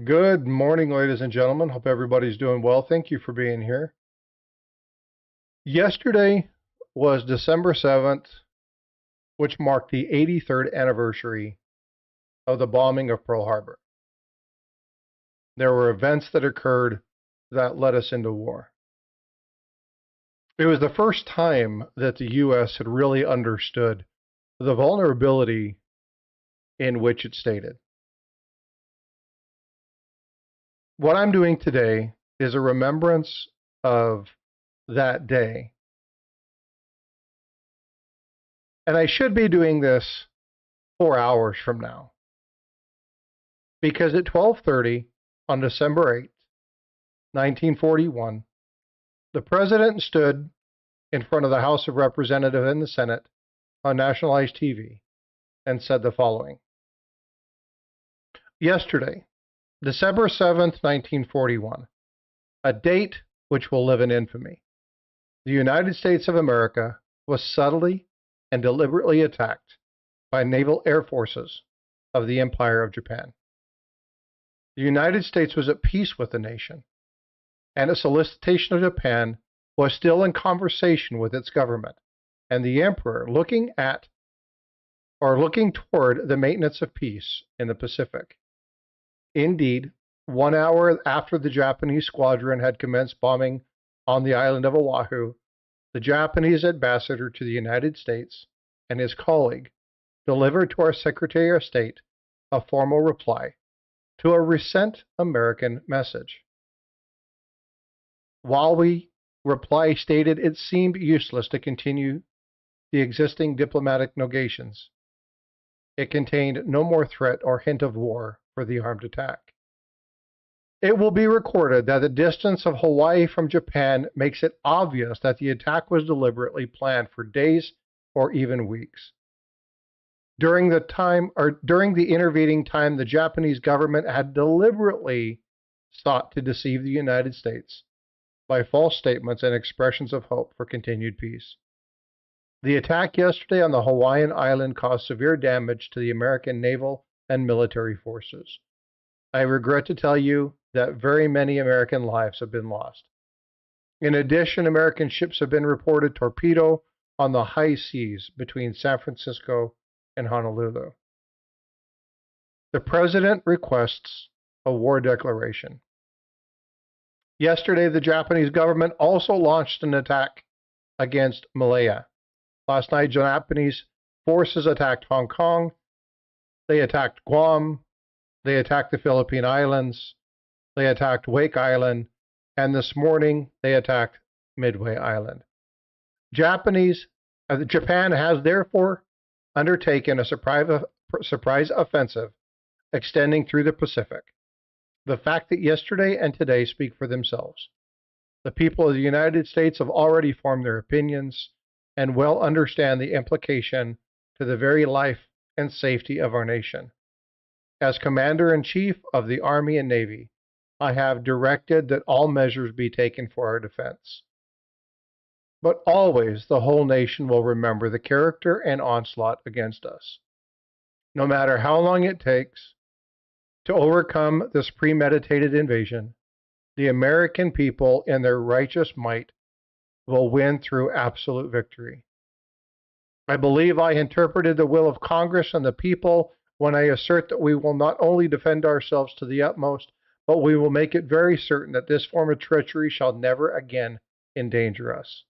Good morning, ladies and gentlemen. Hope everybody's doing well. Thank you for being here. Yesterday was December 7th, which marked the 83rd anniversary of the bombing of Pearl Harbor. There were events that occurred that led us into war. It was the first time that the U.S. had really understood the vulnerability in which it stated. What I'm doing today is a remembrance of that day. And I should be doing this 4 hours from now. Because at 12:30 on December 8th, 1941, the president stood in front of the House of Representatives and the Senate on nationalized TV and said the following. Yesterday, December 7th, 1941, a date which will live in infamy, the United States of America was subtly and deliberately attacked by naval air forces of the Empire of Japan. The United States was at peace with the nation, and a solicitation of Japan was still in conversation with its government, and the emperor looking toward the maintenance of peace in the Pacific. Indeed, 1 hour after the Japanese squadron had commenced bombing on the island of Oahu, the Japanese ambassador to the United States and his colleague delivered to our Secretary of State a formal reply to a recent American message. While the reply stated it seemed useless to continue the existing diplomatic negations, it contained no more threat or hint of war for the armed attack. It will be recorded that the distance of Hawaii from Japan makes it obvious that the attack was deliberately planned for days or even weeks. During the intervening time, the Japanese government had deliberately sought to deceive the United States by false statements and expressions of hope for continued peace. The attack yesterday on the Hawaiian island caused severe damage to the American naval and military forces. I regret to tell you that very many American lives have been lost. In addition, American ships have been reported torpedoed on the high seas between San Francisco and Honolulu. The President requests a war declaration. Yesterday, the Japanese government also launched an attack against Malaya. Last night, Japanese forces attacked Hong Kong. They attacked Guam. They attacked the Philippine Islands. They attacked Wake Island. And this morning, they attacked Midway Island. Japan has therefore undertaken a surprise offensive extending through the Pacific. The fact that yesterday and today speak for themselves. The people of the United States have already formed their opinions and well understand the implication to the very life and safety of our nation. As Commander-in-Chief of the Army and Navy, I have directed that all measures be taken for our defense. But always the whole nation will remember the character and onslaught against us. No matter how long it takes to overcome this premeditated invasion, the American people in their righteous might will win through absolute victory. I believe I interpreted the will of Congress and the people when I assert that we will not only defend ourselves to the utmost, but we will make it very certain that this form of treachery shall never again endanger us.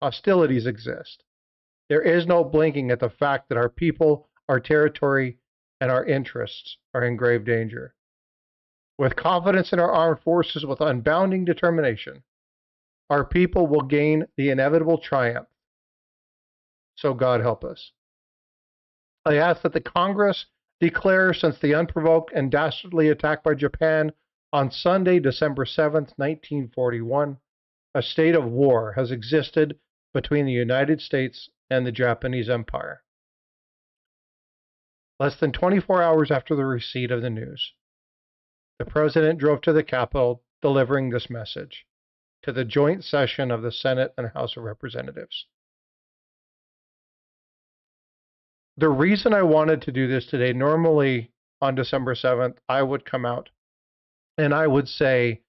Hostilities exist. There is no blinking at the fact that our people, our territory, and our interests are in grave danger. With confidence in our armed forces, with unbounding determination, our people will gain the inevitable triumph. So God help us. I ask that the Congress declare, since the unprovoked and dastardly attack by Japan on Sunday, December 7th, 1941, a state of war has existed between the United States and the Japanese Empire. Less than 24 hours after the receipt of the news, the President drove to the Capitol delivering this message to the joint session of the Senate and House of Representatives. The reason I wanted to do this today, normally on December 7th, I would come out And I would say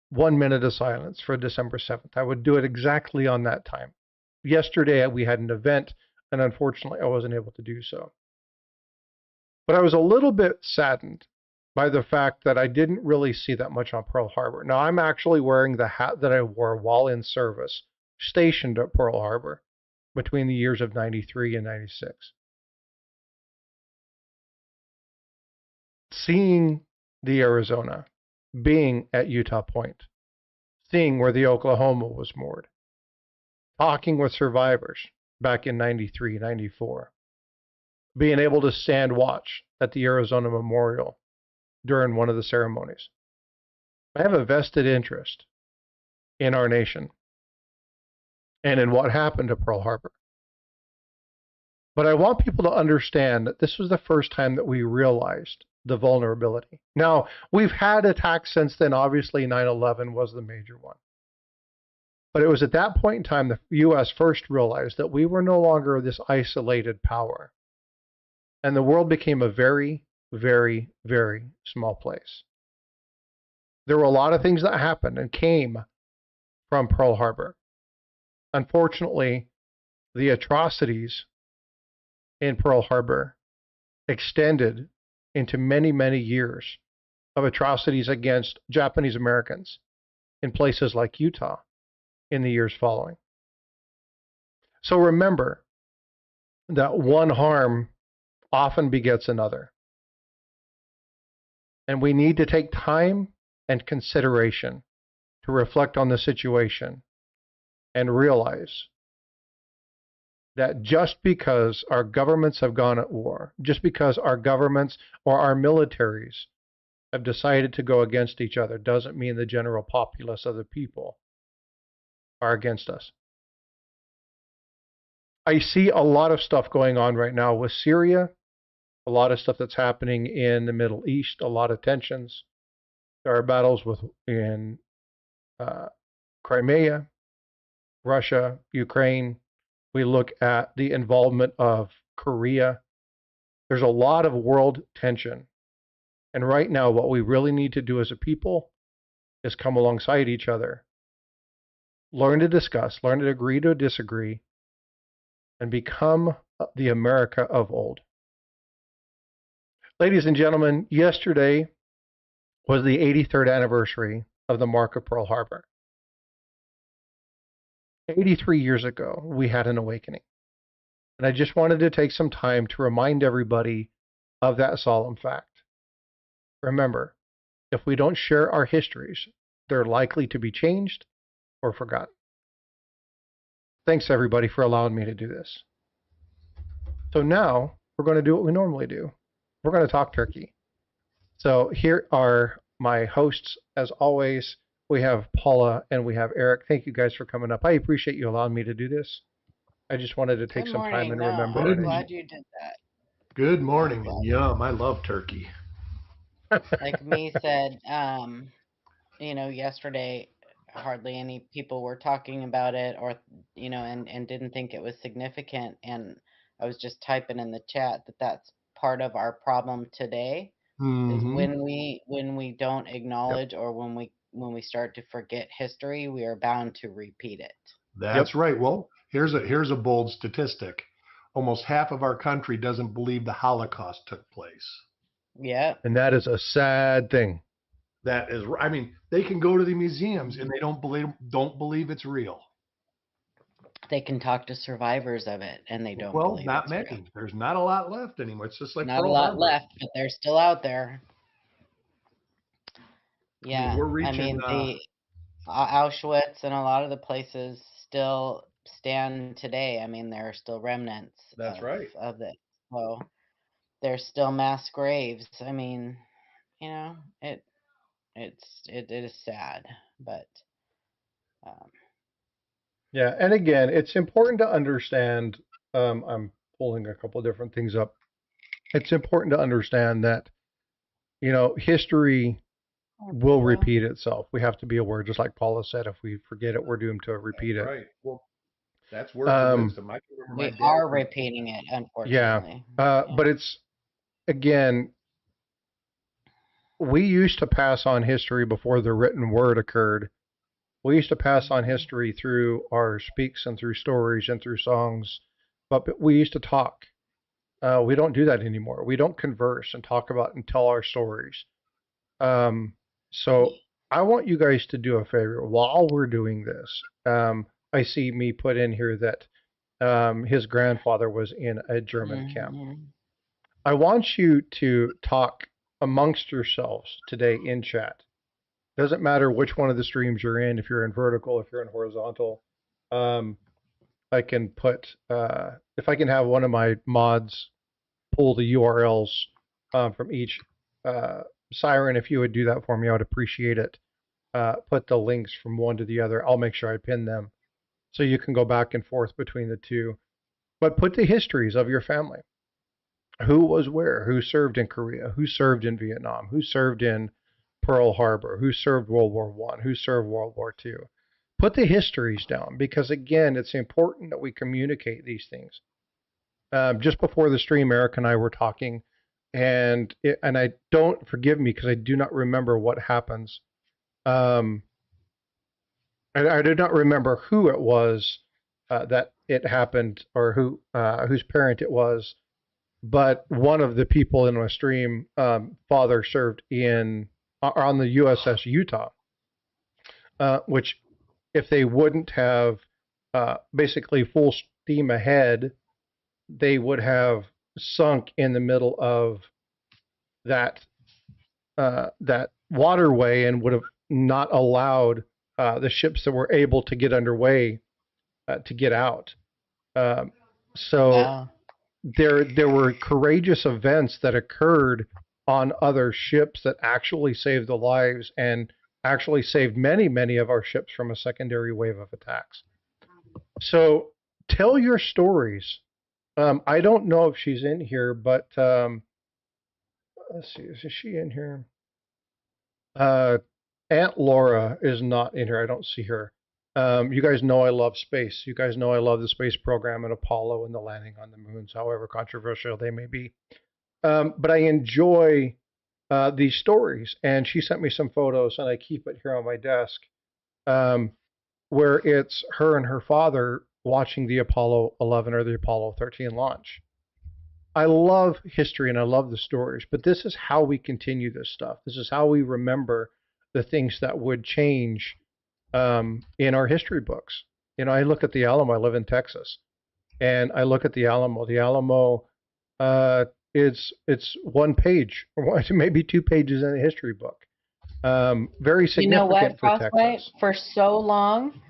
1 minute of silence for December 7th. I would do it exactly on that time. Yesterday, we had an event, and unfortunately, I wasn't able to do so. But I was a little bit saddened by the fact that I didn't really see that much on Pearl Harbor. Now, I'm actually wearing the hat that I wore while in service, stationed at Pearl Harbor between the years of 93 and 96. Seeing the Arizona, being at Utah Point, seeing where the Oklahoma was moored, talking with survivors back in 93, 94, being able to stand watch at the Arizona Memorial during one of the ceremonies. I have a vested interest in our nation and in what happened to Pearl Harbor. But I want people to understand that this was the first time that we realized the vulnerability. Now, we've had attacks since then. Obviously, 9/11 was the major one. But it was at that point in time the U.S. first realized that we were no longer this isolated power. And the world became a very, very, very small place. There were a lot of things that happened and came from Pearl Harbor. Unfortunately, the atrocities in Pearl Harbor extended into many, many years of atrocities against Japanese Americans in places like Utah in the years following. So remember that one harm often begets another. And we need to take time and consideration to reflect on the situation and realize that just because our governments have gone at war, just because our governments or our militaries have decided to go against each other, doesn't mean the general populace of the people are against us. I see a lot of stuff going on right now with Syria, a lot of stuff that's happening in the Middle East, a lot of tensions. There are battles in Crimea, Russia, Ukraine. We look at the involvement of Korea. There's a lot of world tension. And right now, what we really need to do as a people is come alongside each other, learn to discuss, learn to agree to disagree, and become the America of old. Ladies and gentlemen, yesterday was the 83rd anniversary of the Mark of Pearl Harbor. 83 years ago, we had an awakening. And I just wanted to take some time to remind everybody of that solemn fact. Remember, if we don't share our histories, they're likely to be changed or forgotten. Thanks, everybody, for allowing me to do this. So now we're going to do what we normally do. We're going to talk turkey. So here are my hosts, as always. We have Paula and we have Eric. Thank you guys for coming up. I appreciate you allowing me to do this. I just wanted to take some time and remember. I'm glad you did that. Good morning and yum. I love turkey. Like me said, yesterday hardly any people were talking about it or and didn't think it was significant, and I was just typing in the chat that that's part of our problem today. Is when we don't acknowledge or when we start to forget history, we are bound to repeat it. That's right. Well, here's a bold statistic. Almost half of our country doesn't believe the Holocaust took place. Yeah. And that is a sad thing. That is, I mean, they can go to the museums and they don't believe it's real. They can talk to survivors of it and they don't well, believe not it's many. real. There's not a lot left anymore. It's just like not a lot left, but they're still out there. Yeah, we're reaching, the Auschwitz and a lot of the places still stand today. I mean, there are still remnants. That's right. Of it. So there's still mass graves. I mean, it is sad, but yeah. And again, it's important to understand. I'm pulling a couple of different things up. It's important to understand that history will repeat itself. We have to be aware, just like Paula said, if we forget it, we're doomed to repeat it. Right. Well, that's words of wisdom. We are repeating it, unfortunately. Yeah. But it's, again, we used to pass on history before the written word occurred. We used to pass on history through our speaks and through stories and through songs, but we used to talk. We don't do that anymore. We don't converse and talk about and tell our stories. Um, so I want you guys to do a favor while we're doing this. I see me put in here that his grandfather was in a German camp. Mm-hmm. I want you to talk amongst yourselves today in chat. Doesn't matter which one of the streams you're in, if you're in vertical, if you're in horizontal. Um, I can put, if I can have one of my mods pull the URLs from each siren, if you would do that for me, I would appreciate it. Put the links from one to the other. I'll make sure I pin them so you can go back and forth between the two. But put the histories of your family. Who was where? Who served in Korea? Who served in Vietnam? Who served in Pearl Harbor? Who served World War I? Who served World War II? Put the histories down because, again, it's important that we communicate these things. Just before the stream, Eric and I were talking, and I don't, forgive me because I do not remember what happens. I do not remember who it was that it happened or whose parent it was, but one of the people in my stream, father served on the USS Utah, which if they wouldn't have basically full steam ahead, they would have sunk in the middle of that that waterway and would have not allowed the ships that were able to get underway to get out. So Wow. there were courageous events that occurred on other ships that actually saved the lives and actually saved many of our ships from a secondary wave of attacks. So tell your stories. I don't know if she's in here, but let's see, is she in here? Aunt Laura is not in here. I don't see her. You guys know I love space. You guys know I love the space program and Apollo and the landing on the moons, however controversial they may be. But I enjoy these stories, and she sent me some photos, and I keep it here on my desk, where it's her and her father watching the Apollo 11 or the Apollo 13 launch. I love history and I love the stories, but this is how we continue this stuff. This is how we remember the things that would change in our history books. You know, I look at the Alamo. I live in Texas, and I look at the Alamo. The Alamo, it's one page or maybe 2 pages in a history book. Very significant You know what, for Frostbyte? Texas. For so long,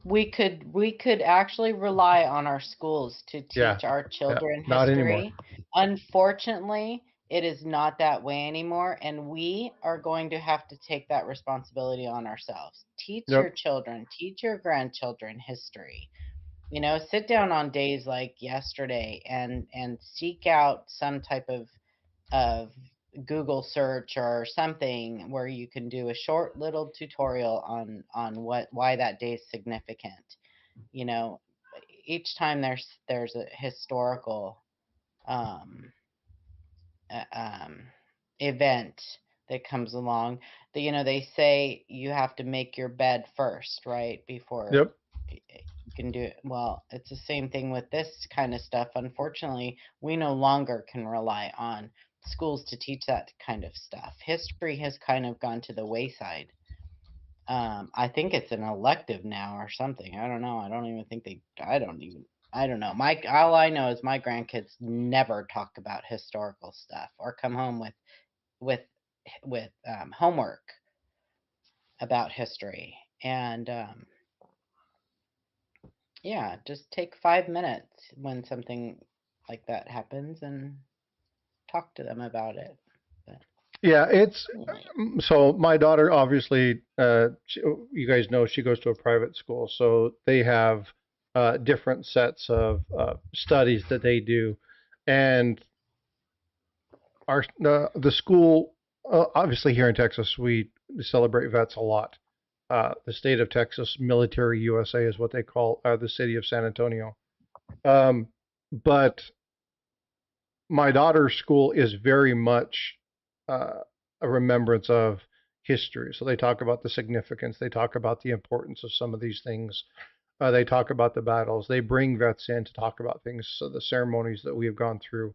we could actually rely on our schools to teach our children not history. anymore. Unfortunately, it is not that way anymore, and we are going to have to take that responsibility on ourselves. Teach your children, teach your grandchildren history. You know, sit down on days like yesterday and seek out some type of Google search or something where you can do a short little tutorial on why that day is significant. You know, each time there's a historical event that comes along, that, you know, they say you have to make your bed first, right, before you can do it. Well, it's the same thing with this kind of stuff. Unfortunately, we no longer can rely on schools to teach that kind of stuff. History has kind of gone to the wayside. I think it's an elective now or something. I don't know. I don't even think I don't know. All I know is my grandkids never talk about historical stuff or come home with homework about history. And yeah, just take 5 minutes when something like that happens and talk to them about it. But, yeah, it's so my daughter obviously, you guys know she goes to a private school, so they have different sets of studies that they do, and the school, obviously here in Texas we celebrate vets a lot. The state of Texas, Military USA is what they call the city of San Antonio. But my daughter's school is very much a remembrance of history. So they talk about the significance. They talk about the importance of some of these things. They talk about the battles. They bring vets in to talk about things. So the ceremonies that we have gone through,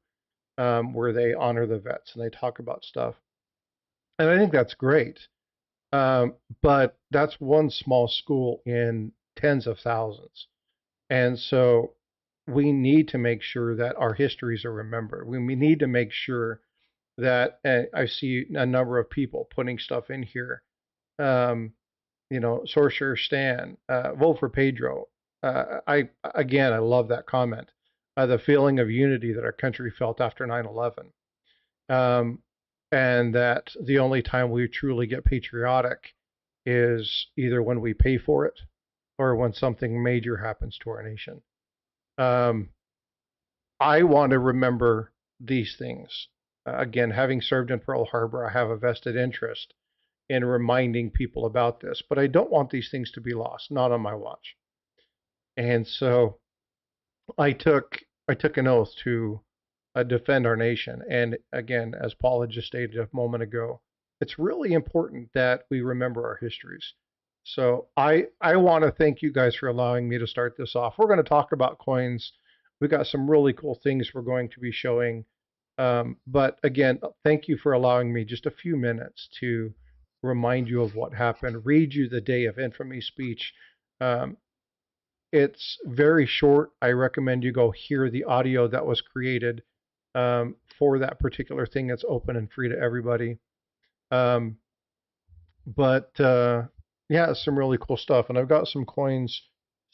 where they honor the vets and they talk about stuff. And I think that's great. But that's one small school in tens of thousands. And so we need to make sure that our histories are remembered. We need to make sure that, and I see a number of people putting stuff in here. Sorcerer Stan, vote for Pedro. I love that comment. The feeling of unity that our country felt after 9/11, and that the only time we truly get patriotic is either when we pay for it or when something major happens to our nation. I want to remember these things. Again, having served in Pearl Harbor, I have a vested interest in reminding people about this, but I don't want these things to be lost, not on my watch. And so I took an oath to defend our nation. And again, as Paul had just stated a moment ago, it's really important that we remember our histories. So I want to thank you guys for allowing me to start this off. We're going to talk about coins. We've got some really cool things we're going to be showing. But again, thank you for allowing me just a few minutes to remind you of what happened, read you the Day of Infamy speech. It's very short. I recommend you go hear the audio that was created for that particular thing. That's open and free to everybody. Yeah, some really cool stuff. And I've got some coins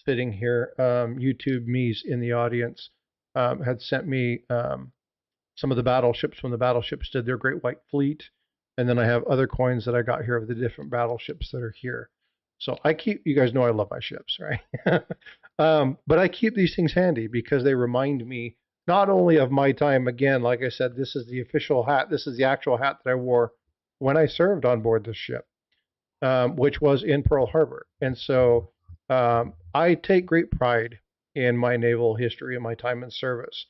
sitting here. YouTube me's in the audience had sent me some of the battleships when the battleships did their Great White Fleet. And then I have other coins that I got here of the different battleships that are here. So you guys know I love my ships, right? But I keep these things handy because they remind me not only of my time. Again, like I said, this is the official hat. This is the actual hat that I wore when I served on board this ship, which was in Pearl Harbor. And so I take great pride in my naval history and my time in service.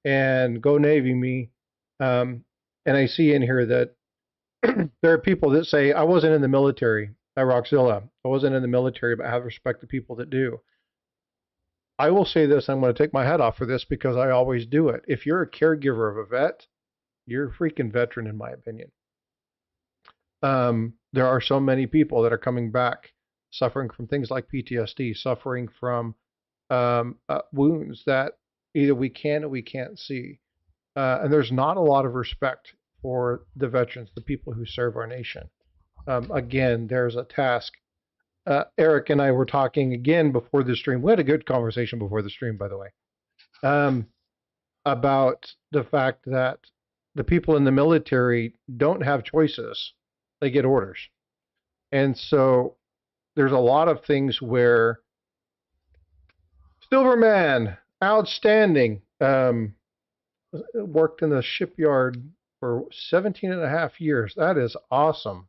And go Navy me. And I see in here that there are people that say, I wasn't in the military at Roxzilla. I wasn't in the military, but I have respect to people that do. I will say this, I'm going to take my hat off for this because I always do it. If you're a caregiver of a vet, you're a freaking veteran, in my opinion. There are so many people that are coming back suffering from things like PTSD, suffering from wounds that either we can or we can't see. And there's not a lot of respect for the veterans, the people who serve our nation. Again, there's a task. Eric and I were talking again before the stream. We had a good conversation before the stream, by the way, about the fact that the people in the military don't have choices. They get orders. And so there's a lot of things where Silverman, outstanding, worked in the shipyard for 17 and a half years. That is awesome.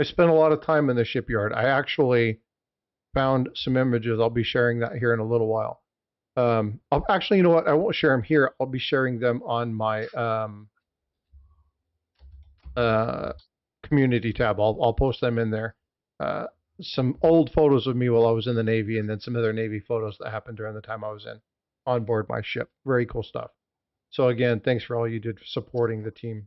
I spent a lot of time in the shipyard. I actually found some images. I'll be sharing that here in a little while. Actually, you know what? I won't share them here. I'll be sharing them on my community tab. I'll post them in there. Some old photos of me while I was in the Navy, and then some other Navy photos that happened during the time I was on board my ship. Very cool stuff. So again, thanks for all you did for supporting the team.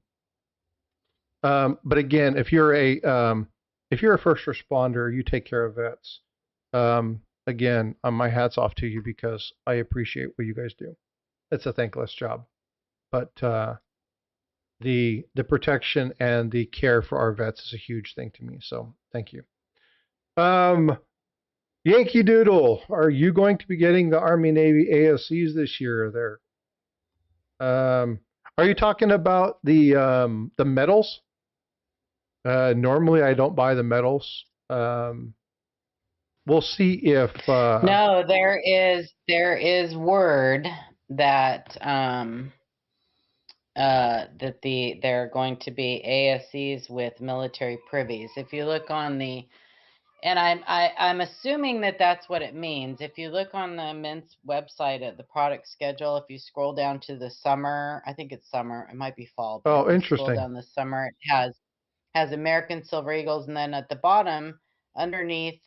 But again, if you're a first responder, you take care of vets. Again, my hat's off to you because I appreciate what you guys do. It's a thankless job, but the protection and the care for our vets is a huge thing to me. So thank you. Yankee Doodle, are you going to be getting the Army Navy ASCs this year? Are you talking about the medals? Normally, I don't buy the medals. We'll see if no, there is word that there are going to be ASCs with military privies. If you look on the And I'm assuming that that's what it means. If you look on the Mint's website at the product schedule, if you scroll down to the summer, I think it's summer. It might be fall, but Oh, if you scroll interesting. down the summer, it has American Silver Eagles, and then at the bottom, underneath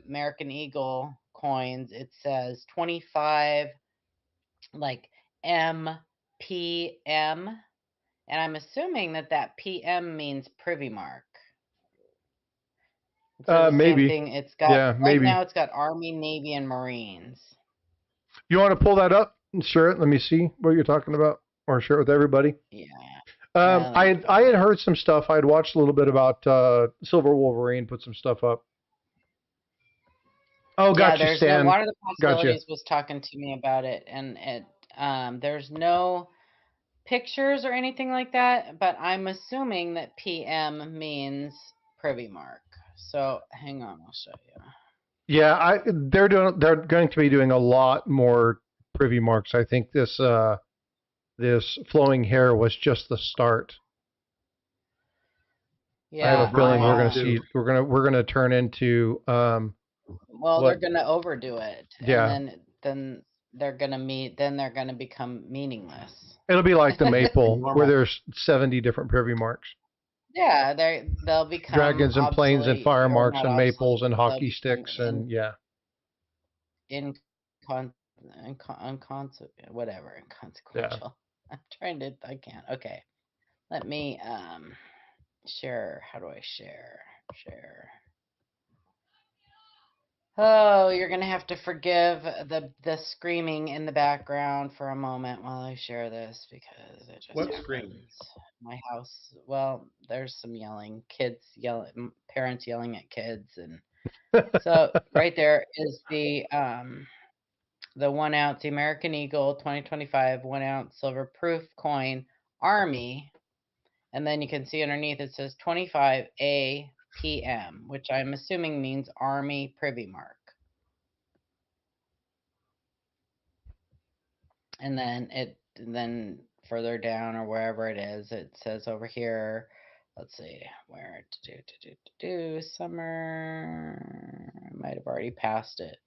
American Eagle coins, it says 25 like MPM, and I'm assuming that PM means Privy Mark. So the same Maybe. thing. It's got Yeah, right maybe. now. It's got Army, Navy, and Marines. You want to pull that up and share it? Let me see what you're talking about, or share it with everybody. Yeah. I had heard some stuff. I had watched a little bit about Silver Wolverine. Put some stuff up. Oh, gotcha, There's Stan. one of the Gotcha. possibilities was talking to me about it, and there's no pictures or anything like that, but I'm assuming that PM means Privy Mark. So hang on, I'll show you. Yeah, they're going to be doing a lot more privy marks. I think this flowing hair was just the start. Yeah, I have a feeling we're going to see we're going to turn into well, they're going to overdo it. Yeah. And then they're going to become meaningless. It'll be like the maple where there's 70 different privy marks. Yeah, they'll become dragons and planes and fire marks and obsolete, maples and hockey sticks and inconsequential. I'm trying to. I can't. Okay, let me share. How do I share? Share. Oh, you're gonna have to forgive the screaming in the background for a moment while I share this because it just What screaming? My house. Well, there's some yelling, kids yelling, parents yelling at kids, and so right there is the 1 ounce American Eagle 2025 1 ounce silver proof coin Army, and then you can see underneath it says 25 APM, which I'm assuming means Army Privy Mark. And then further down or wherever it is, it says over here, let's see, where to do summer. I might have already passed it.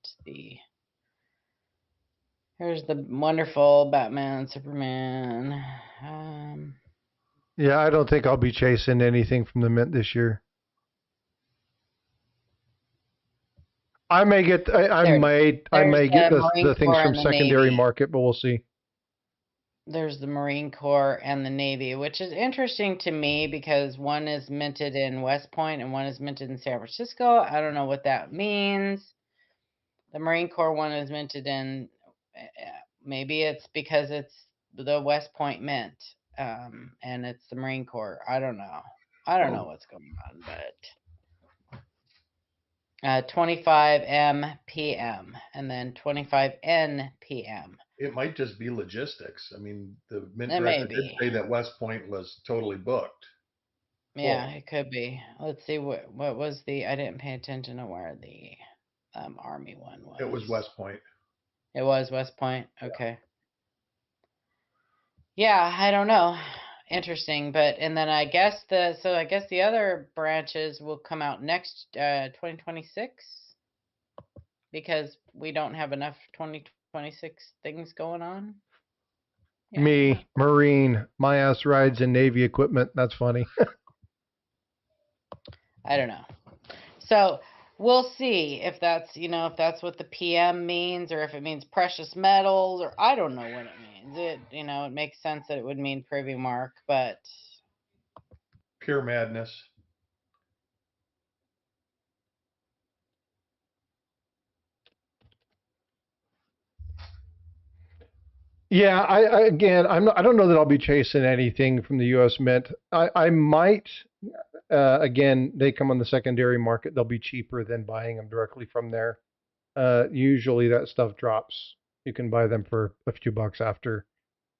Here's the wonderful Batman, Superman. Yeah, I don't think I'll be chasing anything from the Mint this year. I may get I may get the things from secondary market, but we'll see. There's the Marine Corps and the Navy, which is interesting to me because one is minted in West Point and one is minted in San Francisco. I don't know what that means. The Marine Corps one is minted in, maybe it's because it's the West Point Mint, and it's the Marine Corps. I don't know. I don't know what's going on, but 25 MPM and then 25 NPM. It might just be logistics. I mean, the Mint director did say that West Point was totally booked. Yeah, it could be. Let's see what was the. I didn't pay attention to where the Army one was. It was West Point. It was West Point. Okay. Yeah, I don't know. Interesting, but and then I guess the other branches will come out next 2026 because we don't have enough 2026 things going on. Yeah. Me, Marine, my ass rides in Navy equipment. That's funny. I don't know. So we'll see if that's what the PM means or if it means precious metals or I don't know what it means. It makes sense that it would mean Privy Mark, but pure madness. Yeah, I don't know that I'll be chasing anything from the U.S. Mint. I might. Again, they come on the secondary market. They'll be cheaper than buying them directly from there. Usually that stuff drops. You can buy them for a few bucks after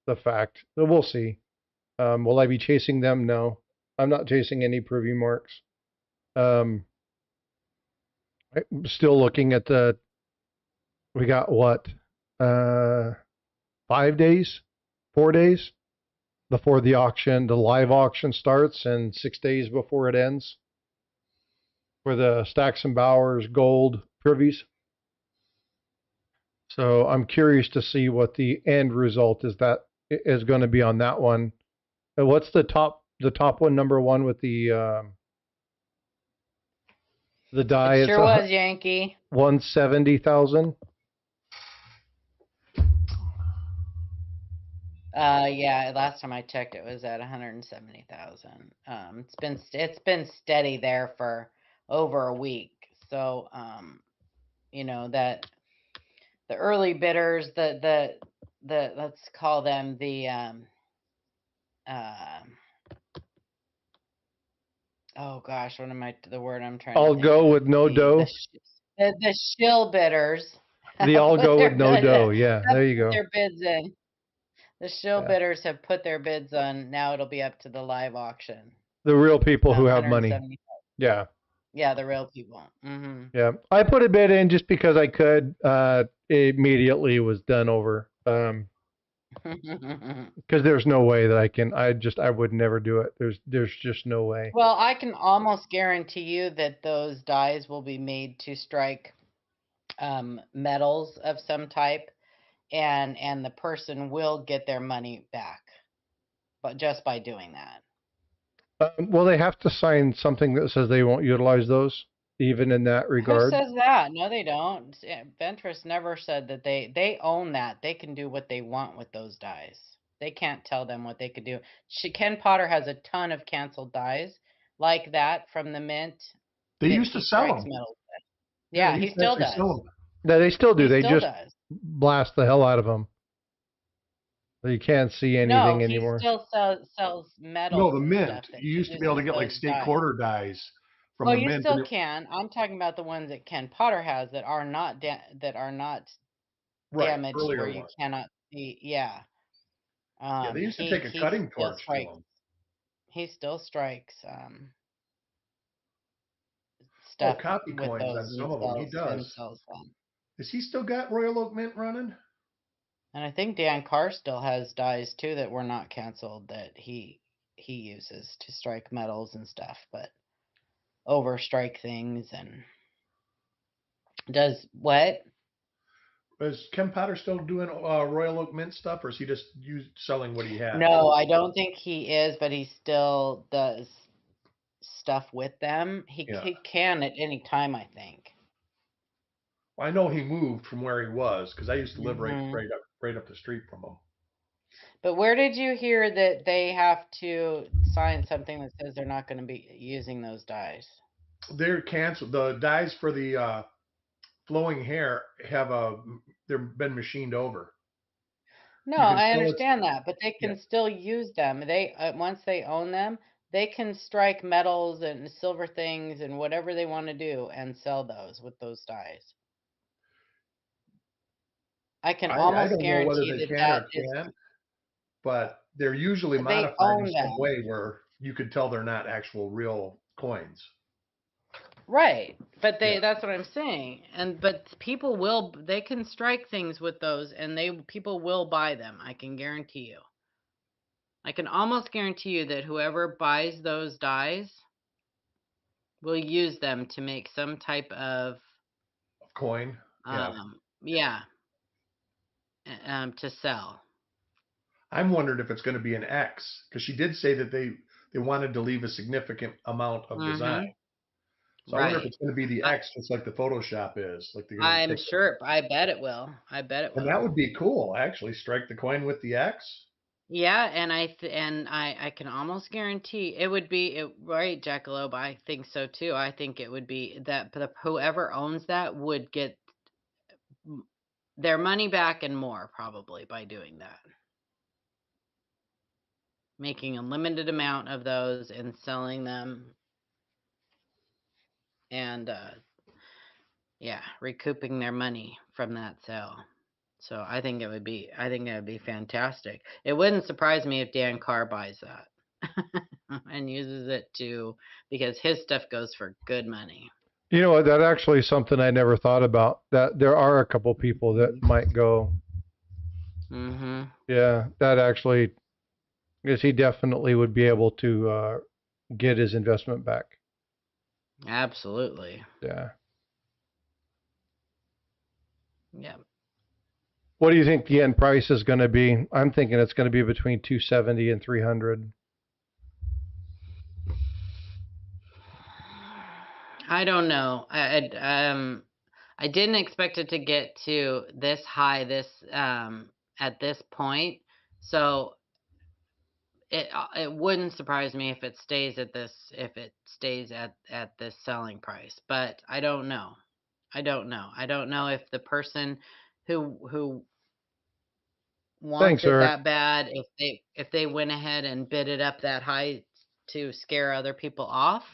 the fact. So we'll see. Will I be chasing them? No, I'm not chasing any privy marks. I'm still looking at we got what? 5 days, 4 days before the live auction starts and 6 days before it ends. for the Stacks and Bowers gold privies. So I'm curious to see what the end result is going to be on that one. What's the top one, number one with the die? It sure was, Yankee. 170,000. Yeah, last time I checked, it was at 170,000. It's been steady there for over a week. So, that the early bidders, the let's call them the oh gosh, what am I the word I'm trying I'll to think go of? with no dough. The shill bidders. The I'll go with no dough. Yeah, there you go. Their bids in. The shill bidders have put their bids on. Now it'll be up to the live auction. The real people who have money. Yeah. Yeah, the real people. Mm-hmm. Yeah, I put a bid in just because I could. Immediately was done over. Because there's no way that I can. I would never do it. There's just no way. Well, I can almost guarantee you that those dies will be made to strike metals of some type, and the person will get their money back, but just by doing that. Well, they have to sign something that says they won't utilize those, even in that regard. Who says that? No, they don't. Ventress never said that they own that. They can do what they want with those dies. They can't tell them what they could do. Ken Potter has a ton of canceled dies like that from the mint. They used to sell them. Yeah, he still does. No, they still do. They still just blast the hell out of them. You can't see anything anymore. No, he still sells metal. No, the mint. You used to be able to get like state quarter dies from the mint. You still can. I'm talking about the ones that Ken Potter has that are not damaged, where you cannot see. Yeah. Yeah, they used to take a cutting torch to them. He still strikes stuff. Copy coins on some of them. He does. Has he still got Royal Oak Mint running? And I think Dan Carr still has dies too that were not canceled that he uses to strike metals and stuff, but overstrike things and does what? Is Ken Potter still doing Royal Oak Mint stuff, or is he just selling what he has? No, I don't think he is, but he still does stuff with them. He can at any time, I think. Well, I know he moved from where he was because I used to live right up the street from him. But where did you hear that they have to sign something that says they're not going to be using those dies? They're canceled. The dies for the flowing hair they've been machined over. No, I understand that, but they can still use them. They once they own them, they can strike metals and silver things and whatever they want to do and sell those with those dies. I can almost guarantee that is, but they're usually modified in some way where you could tell they're not actual real coins. Right, but that's what I'm saying. But people they can strike things with those, and people will buy them. I can guarantee you. I can almost guarantee you that whoever buys those dies will use them to make some type of coin. To sell. I'm wondering if it's going to be an X, because she did say that they wanted to leave a significant amount of design. So I wonder if it's going to be the X, just like the Photoshop is. I'm sure. I bet it will. And that would be cool, actually. Strike the coin with the X. Yeah, and I can almost guarantee it would be right, Jackalope. I think so too. I think it would be that whoever owns that would get their money back and more probably by doing that. Making a limited amount of those and selling them and recouping their money from that sale. So I think it would be fantastic. It wouldn't surprise me if Dan Carr buys that and uses it because his stuff goes for good money. You know what? That actually is something I never thought about. That there are a couple people that might go. Mm-hmm. Yeah, that actually, because he definitely would be able to get his investment back. Absolutely. Yeah. Yeah. What do you think the end price is going to be? I'm thinking it's going to be between 270 and 300. I don't know. I didn't expect it to get to this high at this point. So it wouldn't surprise me if it stays at this selling price, but I don't know. I don't know if the person who wants Thanks, it Eric. that bad, if they went ahead and bid it up that high to scare other people off.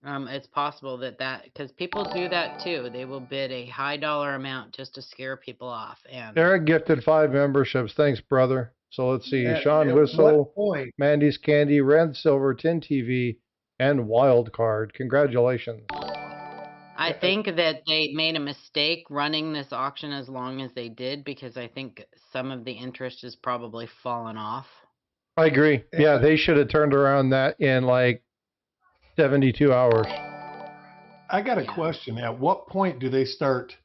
It's possible that because people do that too. They will bid a high dollar amount just to scare people off. And Eric gifted 5 memberships. Thanks, brother. So let's see. At Sean what Whistle, point? Mandy's Candy, Red Silver, Tin TV, and Wild Card. Congratulations. I think that they made a mistake running this auction as long as they did, because I think some of the interest has probably fallen off. I agree. Yeah, they should have turned around that in like 72 hours. I got a question. At what point do they start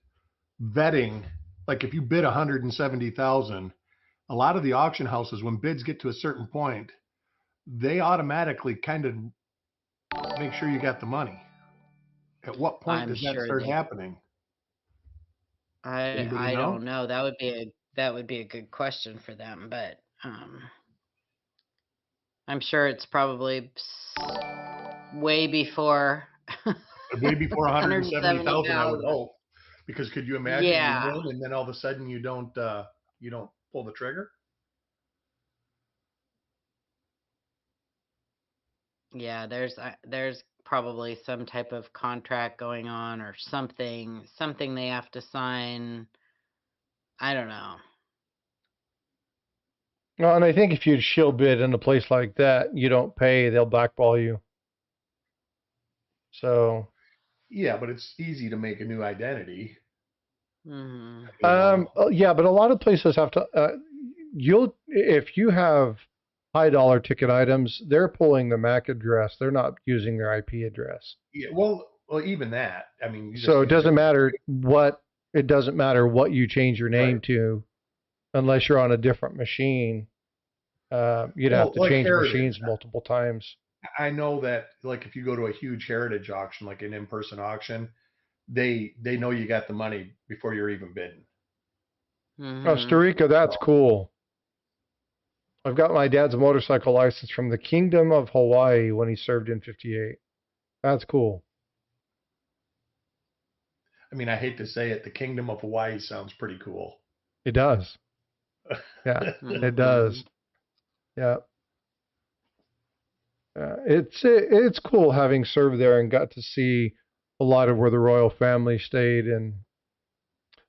vetting? Like if you bid 170,000, a lot of the auction houses, when bids get to a certain point, they automatically kind of make sure you got the money. At what point does that start happening? I don't know. That would be a good question for them, but I'm sure it's probably way before. Way before 170,000, I would hope. Because could you imagine you win and then all of a sudden you don't pull the trigger? Yeah, there's probably some type of contract going on or something they have to sign. I don't know. Well, and I think if you shill bid in a place like that, you don't pay, they'll blackball you. So. Yeah, but it's easy to make a new identity. Mm-hmm. Yeah, but a lot of places have to. If you have high dollar ticket items, they're pulling the MAC address. They're not using their IP address. Yeah, well, even that. I mean, so it doesn't matter what you change your name to, unless you're on a different machine. You'd have to change machines multiple times. I know that, like, if you go to a huge heritage auction, like an in-person auction, they know you got the money before you're even bidding. Costa Rica, that's cool. I've got my dad's motorcycle license from the Kingdom of Hawaii when he served in '58. That's cool. I mean, I hate to say it, the Kingdom of Hawaii sounds pretty cool. It does. Yeah, it does. Yeah. It's cool having served there and got to see a lot of where the royal family stayed and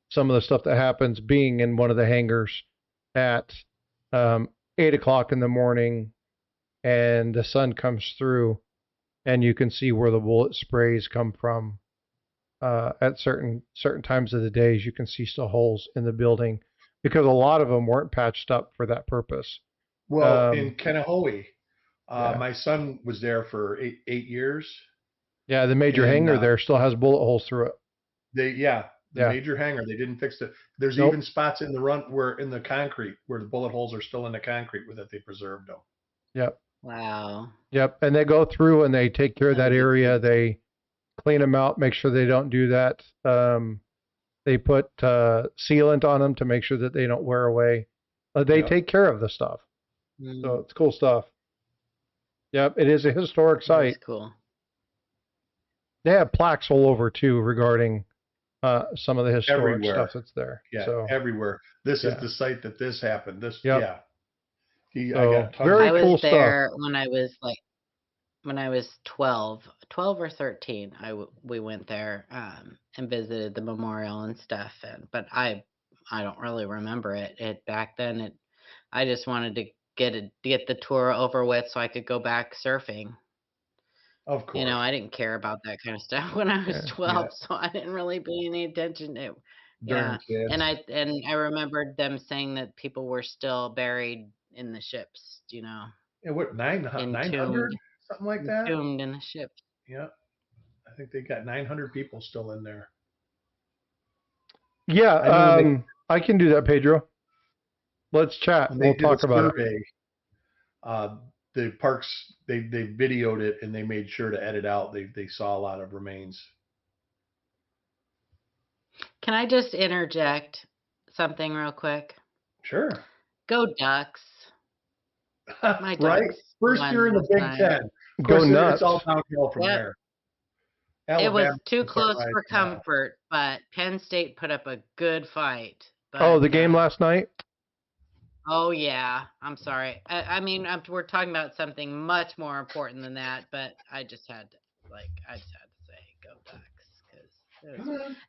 some of the stuff that happens being in one of the hangars at 8 o'clock in the morning, and the sun comes through and you can see where the bullet sprays come from. At certain times of the days, you can see still holes in the building because a lot of them weren't patched up for that purpose. Well, in Kaneohe, my son was there for eight years. Yeah, the major hangar there still has bullet holes through it. The major hangar, they didn't fix it. There's even spots in the where in the concrete where the bullet holes are still in the concrete that they preserved them. Yep. Wow. Yep, and they go through and they take care of that area. They clean them out, make sure they don't do that. They put sealant on them to make sure that they don't wear away. They take care of the stuff. So it's cool stuff. Yep, it is a historic site. That's cool. They have plaques all over too regarding some of the historic stuff that's there. Yeah, so, everywhere. This is the site that this happened. This, I got very cool stuff. I was there stuff. when I was 12 or 13. We went there and visited the memorial and stuff. But I don't really remember it back then. I just wanted to get the tour over with so I could go back surfing. Of course. I didn't care about that kind of stuff when I was 12, so I didn't really pay any attention to it. Yeah, and I remembered them saying that people were still buried in the ships. Yeah, what 900, something like that. Entombed in the ships. Yeah. I think they got 900 people still in there. Yeah, I can do that, Pedro. Let's chat. We'll talk about it. The parks, they videoed it and they made sure to edit out. They saw a lot of remains. Can I just interject something real quick? Sure. Go Ducks. My Ducks. Right? First year in the Big Ten. Go nuts. It's all downhill from there. Alabama, it was too close for comfort, but Penn State put up a good fight. But, the game last night? Oh, yeah. I'm sorry. I mean, we're talking about something much more important than that, but I just had to say, go Ducks.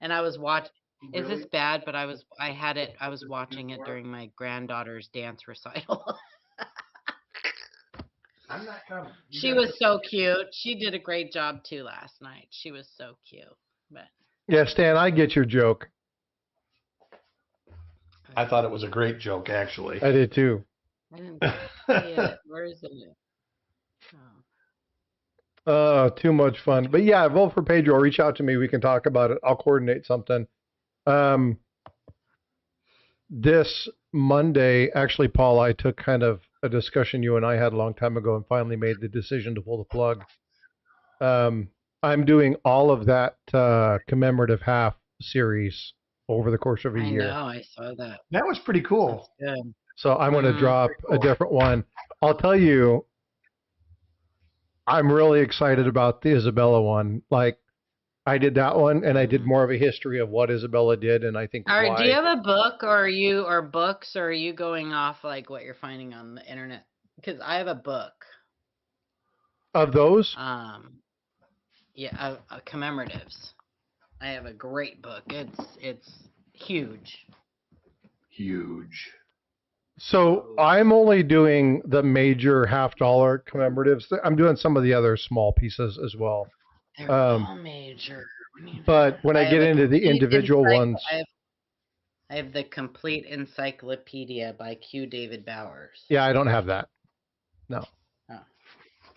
And I was watching. Is this bad? But I was watching it during my granddaughter's dance recital. I'm not coming. She was so cute. She did a great job too last night. She was so cute. But yeah, Stan, I get your joke. I thought it was a great joke, actually. I did too. I didn't see it. Where is it? Too much fun. But yeah, vote for Pedro. Reach out to me. We can talk about it. I'll coordinate something. This Monday, actually, Paul, I took kind of a discussion you and I had a long time ago and finally made the decision to pull the plug. I'm doing all of that commemorative half series over the course of a year. I know, I saw that. That was pretty cool. That's good. So I'm going to drop a different one. I'll tell you, I'm really excited about the Isabella one. Like, I did that one, and I did more of a history of what Isabella did, and I think why. Do you have a book, or are you going off like what you're finding on the internet? Because I have a book of those. Yeah, commemoratives. I have a great book. It's huge. Huge. So I'm only doing the major $50 commemoratives. I'm doing some of the other small pieces as well. They're all major. But when I get into the individual ones, I have the complete encyclopedia by Q. David Bowers. Yeah, I don't have that. No.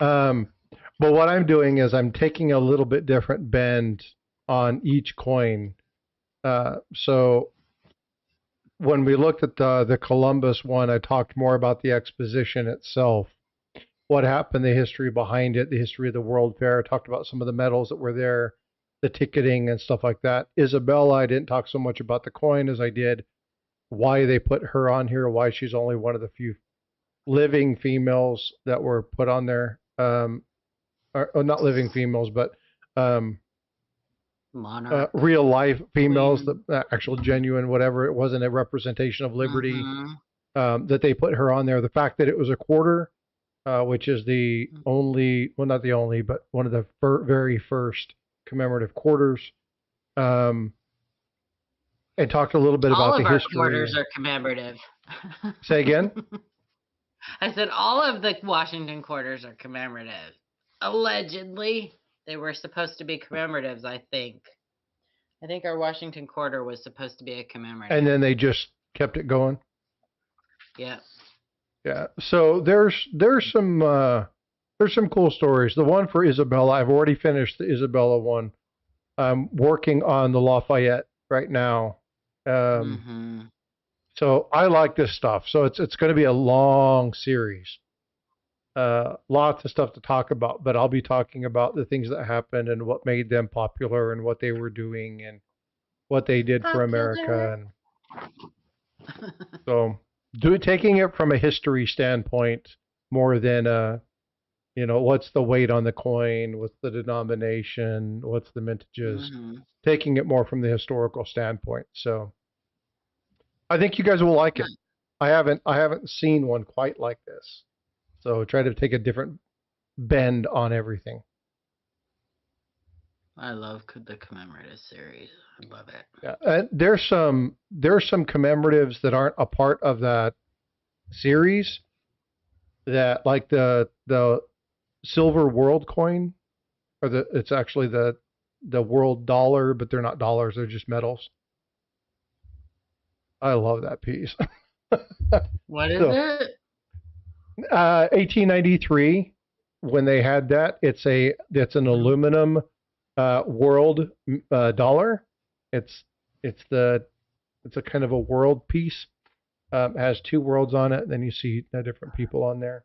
Oh. But what I'm doing is I'm taking a little bit different bend on each coin. So when we looked at the Columbus one, I talked more about the exposition itself, what happened, the history behind it, the history of the World Fair. I talked about some of the medals that were there, the ticketing and stuff like that. Isabella, I didn't talk so much about the coin as I did why they put her on here, why she's only one of the few living females that were put on there. Or not living females, but real life females, the actual genuine, whatever. It wasn't a representation of liberty that they put her on there. The fact that it was a quarter, which is the only, well, not the only, but one of the very first commemorative quarters. And talked a little bit about the history. All of our quarters are commemorative. Say again? I said all of the Washington quarters are commemorative. Allegedly, they were supposed to be commemoratives, I think. I think our Washington quarter was supposed to be a commemorative. And then they just kept it going? Yeah. Yeah. So there's some cool stories. The one for Isabella, I've already finished the Isabella one. I'm working on the Lafayette right now. So I like this stuff. So it's going to be a long series. Lots of stuff to talk about, but I'll be talking about the things that happened and what made them popular and what they were doing and what they did for America. And so taking it from a history standpoint more than what's the weight on the coin, what's the denomination, what's the mintages, taking it more from the historical standpoint. So I think you guys will like it. I haven't seen one quite like this. So try to take a different bend on everything. I love the commemorative series. I love it. Yeah, there's some commemoratives that aren't a part of that series. That like the silver world coin, or it's actually the world dollar, but they're not dollars; they're just metals. I love that piece. What is it? 1893, when they had that, it's an aluminum world dollar. It's a kind of a world piece. It has two worlds on it. Then you see different people on there.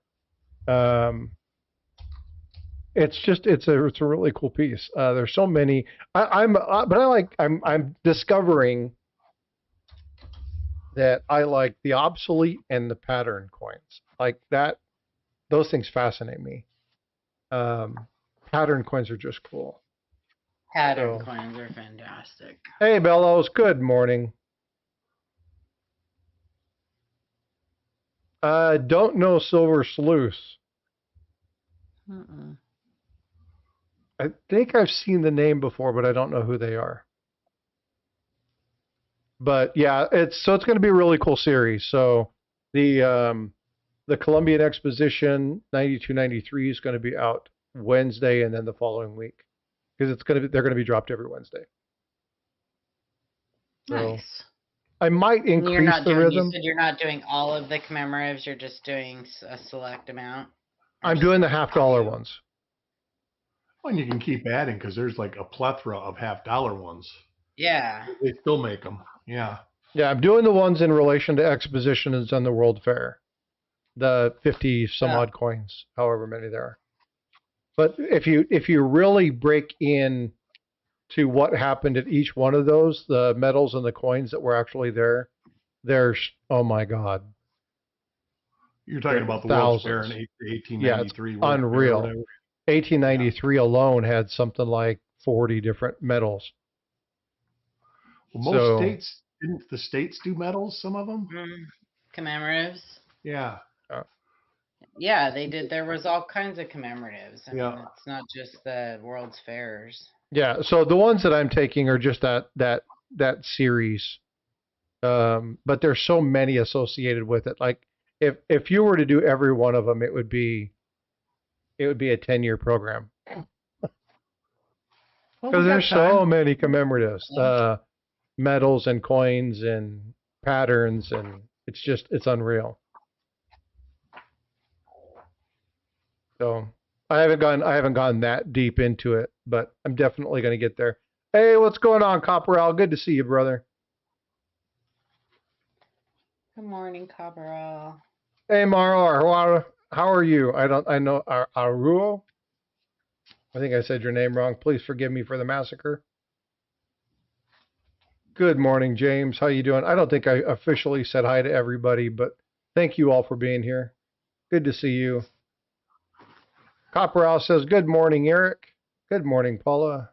It's a really cool piece. There's so many. I'm discovering that I like the obsolete and the pattern coins. Like that, those things fascinate me. Pattern coins are just cool. Pattern coins are fantastic. Hey, Bellows. Good morning. Don't know Silver Sleuth. I think I've seen the name before, but I don't know who they are. But yeah, it's going to be a really cool series. So the Columbian Exposition 92-93 is going to be out Wednesday, and then the following week, because they're going to be dropped every Wednesday. So nice. I might increase the rhythm. You said you're not doing all of the commemoratives. You're just doing a select amount. I'm doing the $50 ones. Well, and you can keep adding because there's like a plethora of $50 ones. Yeah. They still make them. Yeah. Yeah, I'm doing the ones in relation to expositions on the World Fair. The 50 some odd coins, however many there are. But if you really break in to what happened at each one of those, the medals and the coins that were actually there, there's, oh my God. You're talking about the World's Fair in 1893. Yeah, it's unreal. 1893 alone had something like 40 different medals. Well, didn't the states do medals, some of them? Commemoratives? Yeah. Yeah, they did. There was all kinds of commemoratives. I mean, it's not just the World's Fairs. Yeah, so the ones that I'm taking are just that series. But there's so many associated with it. Like if you were to do every one of them, it would be a 10-year program. Because there's so many commemoratives, medals and coins and patterns, and it's unreal. So I haven't gone that deep into it, but I'm definitely going to get there. Hey, what's going on, Copperal? Good to see you, brother. Good morning, Copperal. Hey, Maro, how are you? I know Aruo. I think I said your name wrong. Please forgive me for the massacre. Good morning, James. How you doing? I don't think I officially said hi to everybody, but thank you all for being here. Good to see you. Copperal says, good morning, Eric. Good morning, Paula.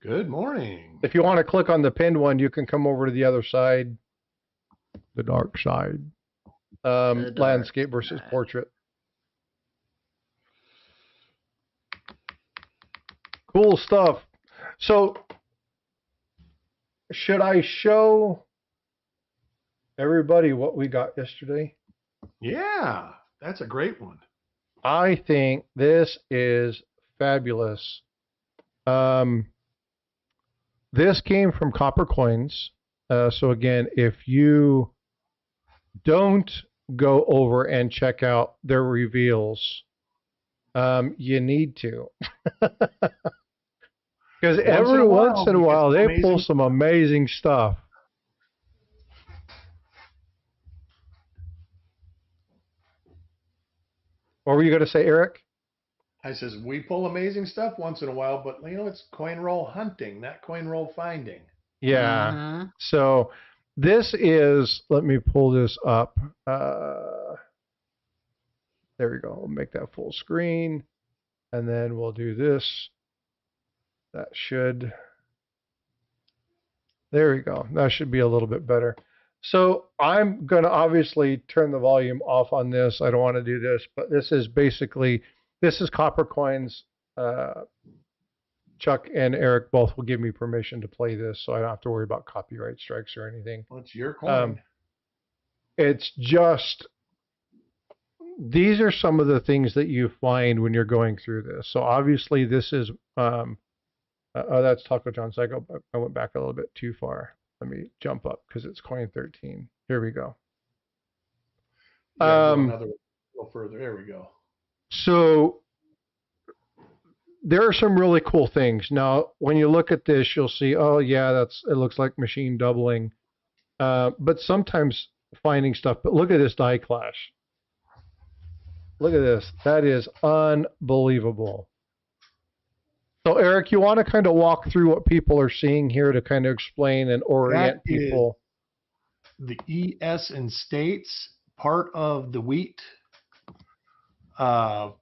Good morning. If you want to click on the pinned one, you can come over to the other side. The dark side. Landscape versus portrait. Cool stuff. So, should I show everybody what we got yesterday? Yeah, that's a great one. I think this is fabulous. This came from Copper Coins. So again, if you don't go over and check out their reveals, you need to. Because every once in a while they pull some amazing stuff. What were you going to say, Eric? I says, we pull amazing stuff once in a while, but it's coin roll hunting, not coin roll finding. Yeah. So this is, let me pull this up. There we go. We'll make that full screen. And then we'll do this. That should, there we go. That should be a little bit better. So I'm going to obviously turn the volume off on this. I don't want to do this, but this is basically, this is Copper Coins. Chuck and Eric both will give me permission to play this, so I don't have to worry about copyright strikes or anything. Well, it's your coin. It's just, these are some of the things that you find when you're going through this. So obviously this is, oh, that's Taco John's. I went back a little bit too far. Let me jump up because it's coin 13. Here we go. Another a little further. There we go. So there are some really cool things. Now, when you look at this, you'll see, oh yeah, it looks like machine doubling. But sometimes finding stuff. But look at this die clash. Look at this. That is unbelievable. So, Eric, you want to kind of walk through what people are seeing here to kind of explain and orient people? The ES in states, part of the wheat. And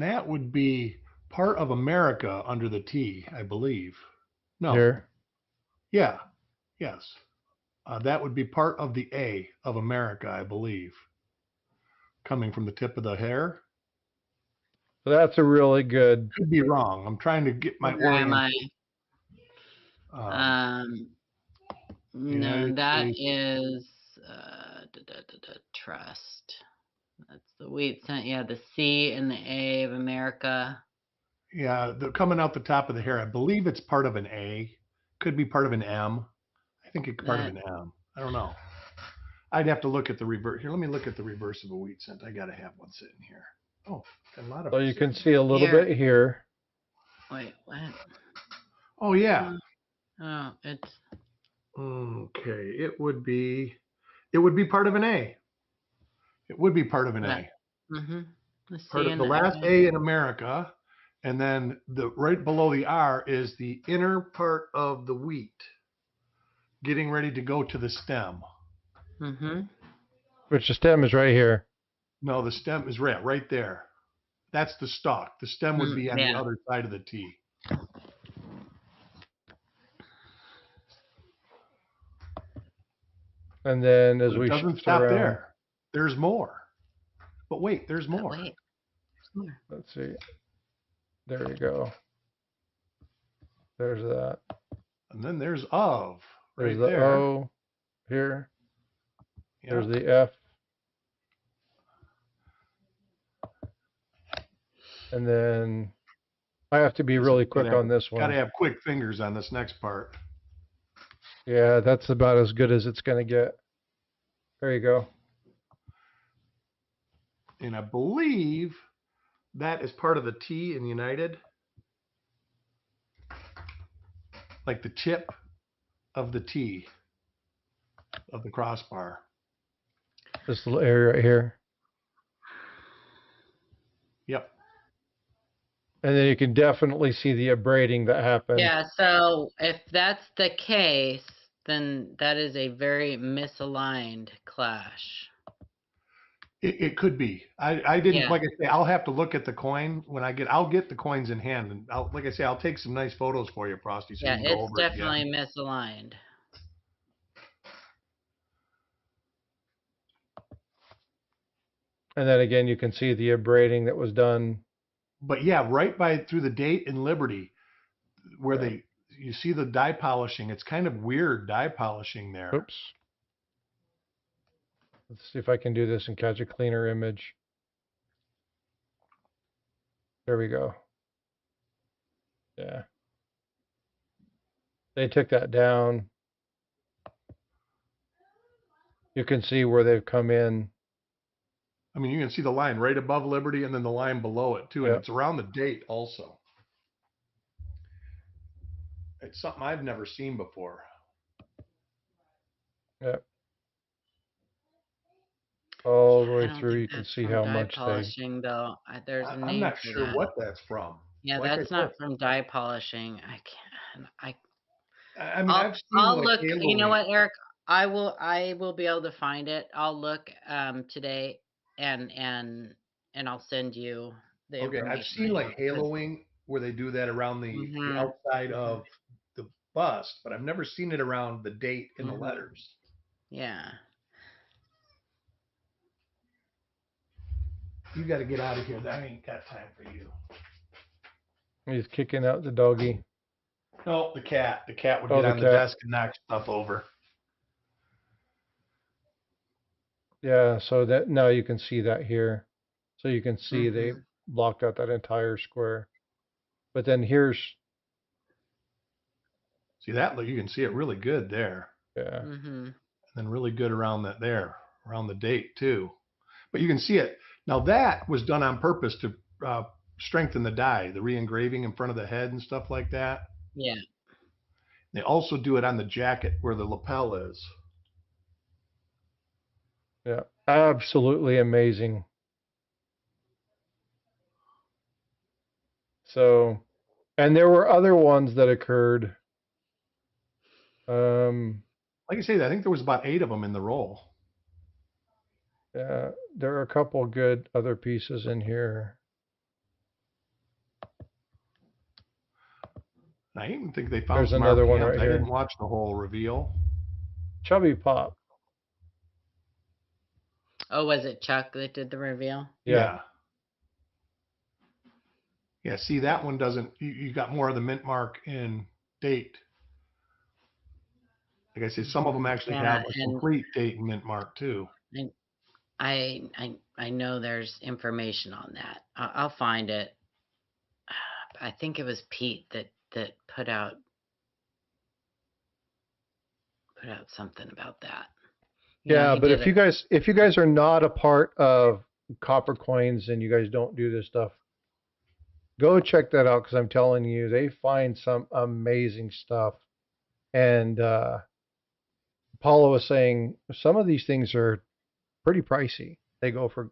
that would be part of America under the T, I believe. No. Here. Yeah. Yes. That would be part of the A of America, I believe. Coming from the tip of the hair. So that's a really good. Could be wrong. I'm trying to get my orientation. No, that is trust. That's the wheat scent. Yeah, the C and the A of America. Yeah, they're coming out the top of the hair. I believe it's part of an A. Could be part of an M. I think it's part of an M. I don't know. I'd have to look at the reverse. Here, let me look at the reverse of a wheat scent. I got to have one sitting here. Oh, a lot of. So you can see a little bit here. Wait, what? Oh yeah. Oh, it's. Okay, it would be part of an A. It would be part of an A. Mm-hmm. Part of the last A in America, and then the right below the R is the inner part of the wheat, getting ready to go to the stem. Mm-hmm. Which the stem is right here. No, the stem is right there. That's the stalk. The stem would be on the other side of the T. And then as we doesn't stop there. There's more. But wait, there's more. Wait. Let's see. There you go. There's that. And then there's of. There's right the there. O here. Yeah. There's the F. And then I have to be really quick on this one. Got to have quick fingers on this next part. Yeah, that's about as good as it's going to get. There you go. And I believe that is part of the T in United. Like the tip of the T of the crossbar. This little area right here. Yep. And then you can definitely see the abrading that happened. Yeah, so if that's the case, then that is a very misaligned clash. It could be. I didn't, like I say, I'll have to look at the coin when I'll get the coins in hand, and like I say, I'll take some nice photos for you, Frosty. So yeah, you can go it's over definitely misaligned. And then again, you can see the abrading that was done. But yeah, right through the date in Liberty, where you see the dye polishing. It's kind of weird dye polishing there. Oops. Let's see if I can do this and catch a cleaner image. There we go. Yeah. They took that down. You can see where they've come in. I mean, you can see the line right above Liberty and then the line below it too. And it's around the date also. It's something I've never seen before. Yep. All the way through, you can see how much polishing, though. There's a name I'm not for sure that. what that's from. Yeah, like that's not from dye polishing. I can't. I mean, I've seen I'll like look. You know what, Eric? I will be able to find it. I'll look today and I'll send you the information. I've seen like haloing where they do that around the outside of the bust, but I've never seen it around the date in the letters. Yeah. You got to get out of here. I ain't got time for you. He's kicking out the doggy. No, the cat. The cat would get on the desk and knock stuff over. Yeah, so that now you can see that here. So you can see they blocked out that entire square. But then here's. See that? Look, you can see it really good there. Yeah. And then really good around that there, around the date too. But you can see it. Now that was done on purpose to strengthen the die, the re-engraving in front of the head and stuff like that. Yeah. They also do it on the jacket where the lapel is. Yeah, absolutely amazing. So, and there were other ones that occurred. Like I say, I think there was about 8 of them in the roll. There are a couple good other pieces in here. I even think they found There's some another one RPMs. right I here. didn't watch the whole reveal. Chubby Pop. Oh, was it Chuck that did the reveal? Yeah. Yeah, see, that one doesn't, you got more of the mint mark in date. Like I said, some of them actually have a complete date and mint mark too. I know there's information on that. I'll find it. I think it was Pete that put out something about that. Yeah, but if you guys are not a part of Copper Coins and you guys don't do this stuff, go check that out because I'm telling you, they find some amazing stuff. And Paula was saying some of these things are pretty pricey. They go for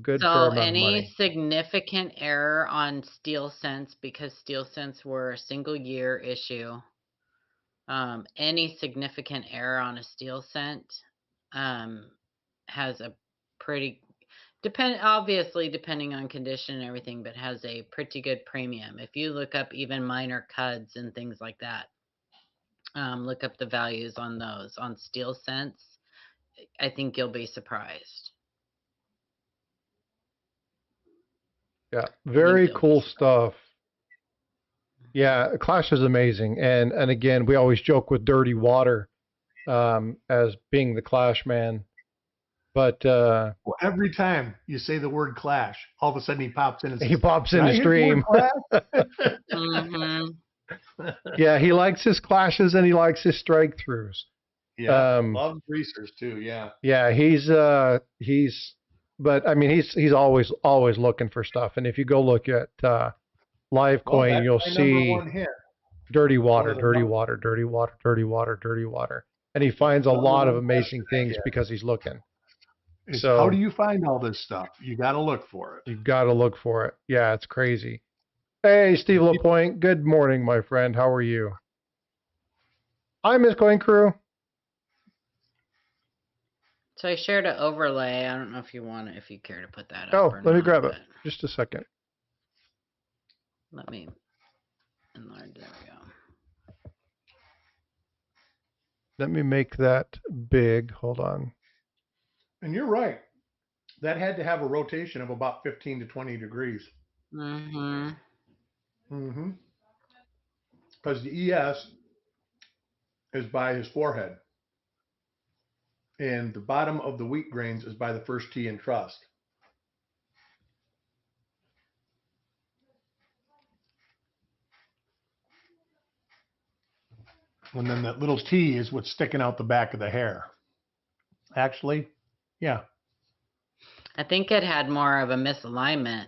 good fair amount of money. Any significant error on Steel Sense, because Steel Sense were a single year issue, any significant error on a Steel Scent has a pretty obviously depending on condition and everything, but has a pretty good premium. If you look up even minor cuds and things like that, look up the values on those on Steel Sense, I think you'll be surprised. Yeah, very cool stuff. Yeah, Clash is amazing, and again, we always joke with Dirty Water as being the Clash man, but well, every time you say the word Clash, all of a sudden he pops in and says, he pops in the stream. Mm-hmm. Yeah, he likes his clashes and he likes his strike throughs. Yeah, loves greasers too. Yeah. Yeah, but I mean, he's always looking for stuff. And if you go look at Live Coin, you'll see Dirty Water, Dirty Water, Dirty Water, Dirty Water, Dirty Water, and he finds a lot of amazing things because he's looking. So how do you find all this stuff? You got to look for it. You've got to look for it. Yeah, it's crazy. Hey, Steve LaPointe. Good morning, my friend. How are you? Hi, Miss Coin Crew. So I shared an overlay. I don't know if you care to put that up. Oh, let me grab it. Just a second. Let me enlarge. There we go. Let me make that big. Hold on. And you're right. That had to have a rotation of about 15 to 20 degrees. Mm-hmm. Mm-hmm. Because the ES is by his forehead. And the bottom of the wheat grains is by the first T in trust. And then that little T is what's sticking out the back of the hair. Actually, yeah. I think it had more of a misalignment.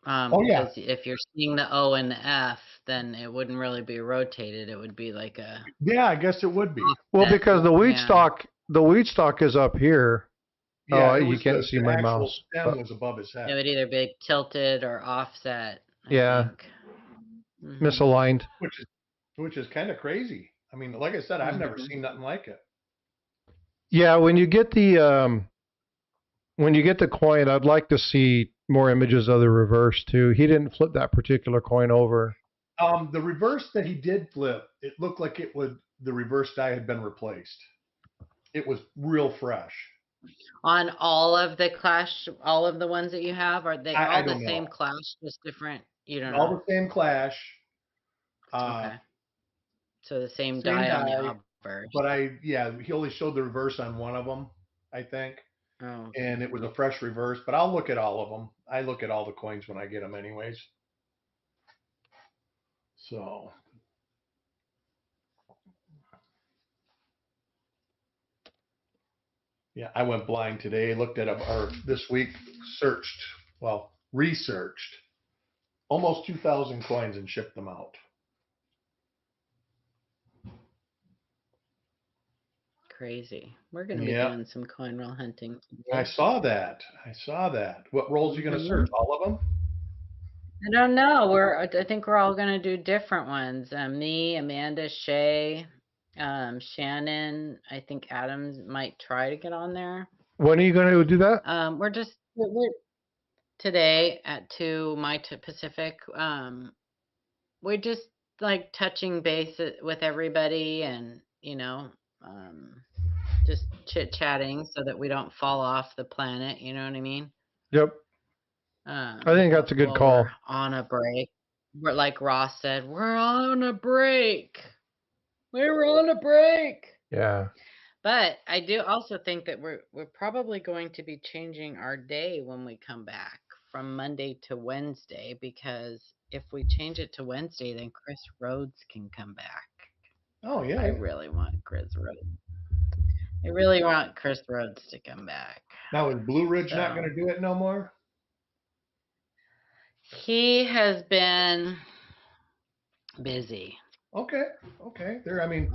Because if you're seeing the O and the F, then it wouldn't really be rotated. It would be like a... Yeah, I guess it would be. Well, because the wheat stalk is up here. Yeah, you can't see my mouse. The stem was above his head. It would either be tilted or offset. I think. Mm-hmm. Misaligned. Which is kind of crazy. I mean, like I said, I've never seen nothing like it. Yeah, when you get the coin, I'd like to see more images of the reverse too. He didn't flip that particular coin over. The reverse that he did flip, it looked like the reverse die had been replaced. It was real fresh. On all of the ones that you have, are they all the same clash, just different? You don't know. All the same clash. Okay. So the same die on the obverse. But he only showed the reverse on one of them, I think. Oh. And it was a fresh reverse, but I'll look at all of them. I look at all the coins when I get them anyways. So. Yeah, I went blind today, looked at or this week, researched almost 2,000 coins and shipped them out. Crazy. We're going to be Yeah, doing some coin roll hunting I today. saw that. What rolls are you going to search? All of them? I don't know. I think we're all going to do different ones. Me, Amanda, Shay, Shannon. I think Adams might try to get on there. When are you going to do that? We're today at 2 Pacific. We're just like touching base with everybody and, just chit-chatting so that we don't fall off the planet, you know what I mean? Yep. I think that's a good while call. we're on a break. We're like Ross said, we're on a break. We're on a break. Yeah. But I do also think that we're probably going to be changing our day when we come back from Monday to Wednesday, because if we change it to Wednesday, then Chris Rhodes can come back. Oh, yeah. I really want Chris Rhodes. I really want Chris Rhodes to come back. Now, is Blue Ridge not going to do it no more? He has been busy. Okay. There, I mean.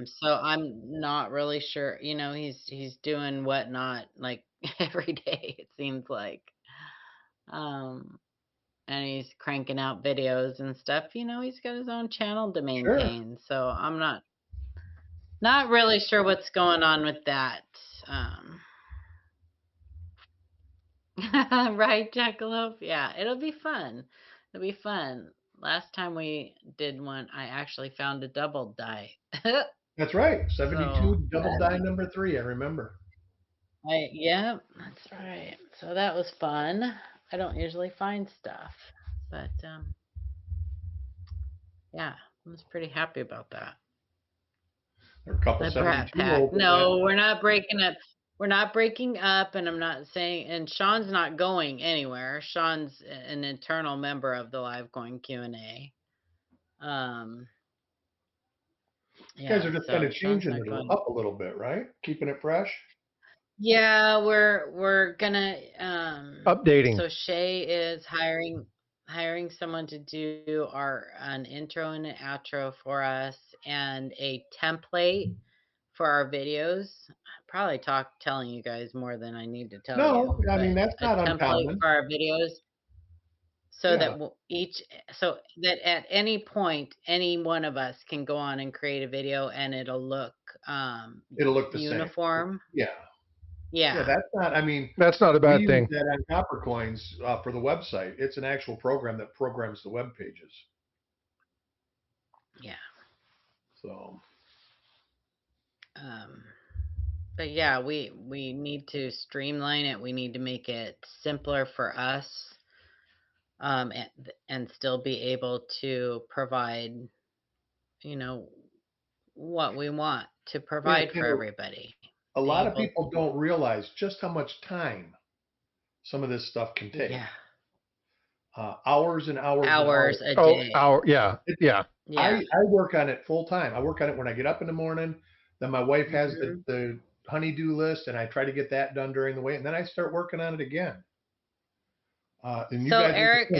So I'm not really sure. He's doing whatnot like every day, it seems like. And he's cranking out videos and stuff. He's got his own channel to maintain. Sure. So I'm not really sure what's going on with that. Right, Jackalope? Yeah, it'll be fun. It'll be fun. Last time we did one, I actually found a double die. That's right. 72 double die number 3, I remember. Yeah, that's right. So that was fun. I don't usually find stuff, but yeah, I was pretty happy about that. There are a couple 72. No, we're not breaking up. We're not breaking up, and I'm not saying, and Sean's not going anywhere. Sean's an internal member of the Live Coin Q&A. You guys are just kind of changing it up a little bit, right? Keeping it fresh. Yeah, we're gonna updating. So Shay is hiring someone to do an intro and an outro for us, and a template for our videos. Probably telling you guys more than I need to tell you. No, I mean, that's not uncommon. Template for our videos, so that at any point, any one of us can go on and create a video, and it'll look the uniform. Same. Yeah, that's not. I mean, that's not a bad thing. Use that on Copper Coins for the website. It's an actual program that programs the web pages. Yeah. So. But yeah, we need to streamline it. We need to make it simpler for us, and still be able to provide, what we want to provide for everybody. A lot of people don't realize just how much time some of this stuff can take. Yeah. Hours and hours. Hours a day. Yeah. I work on it full time. I work on it when I get up in the morning. Then my wife has the honeydew list, and I try to get that done during the week, and then I start working on it again. And so Eric,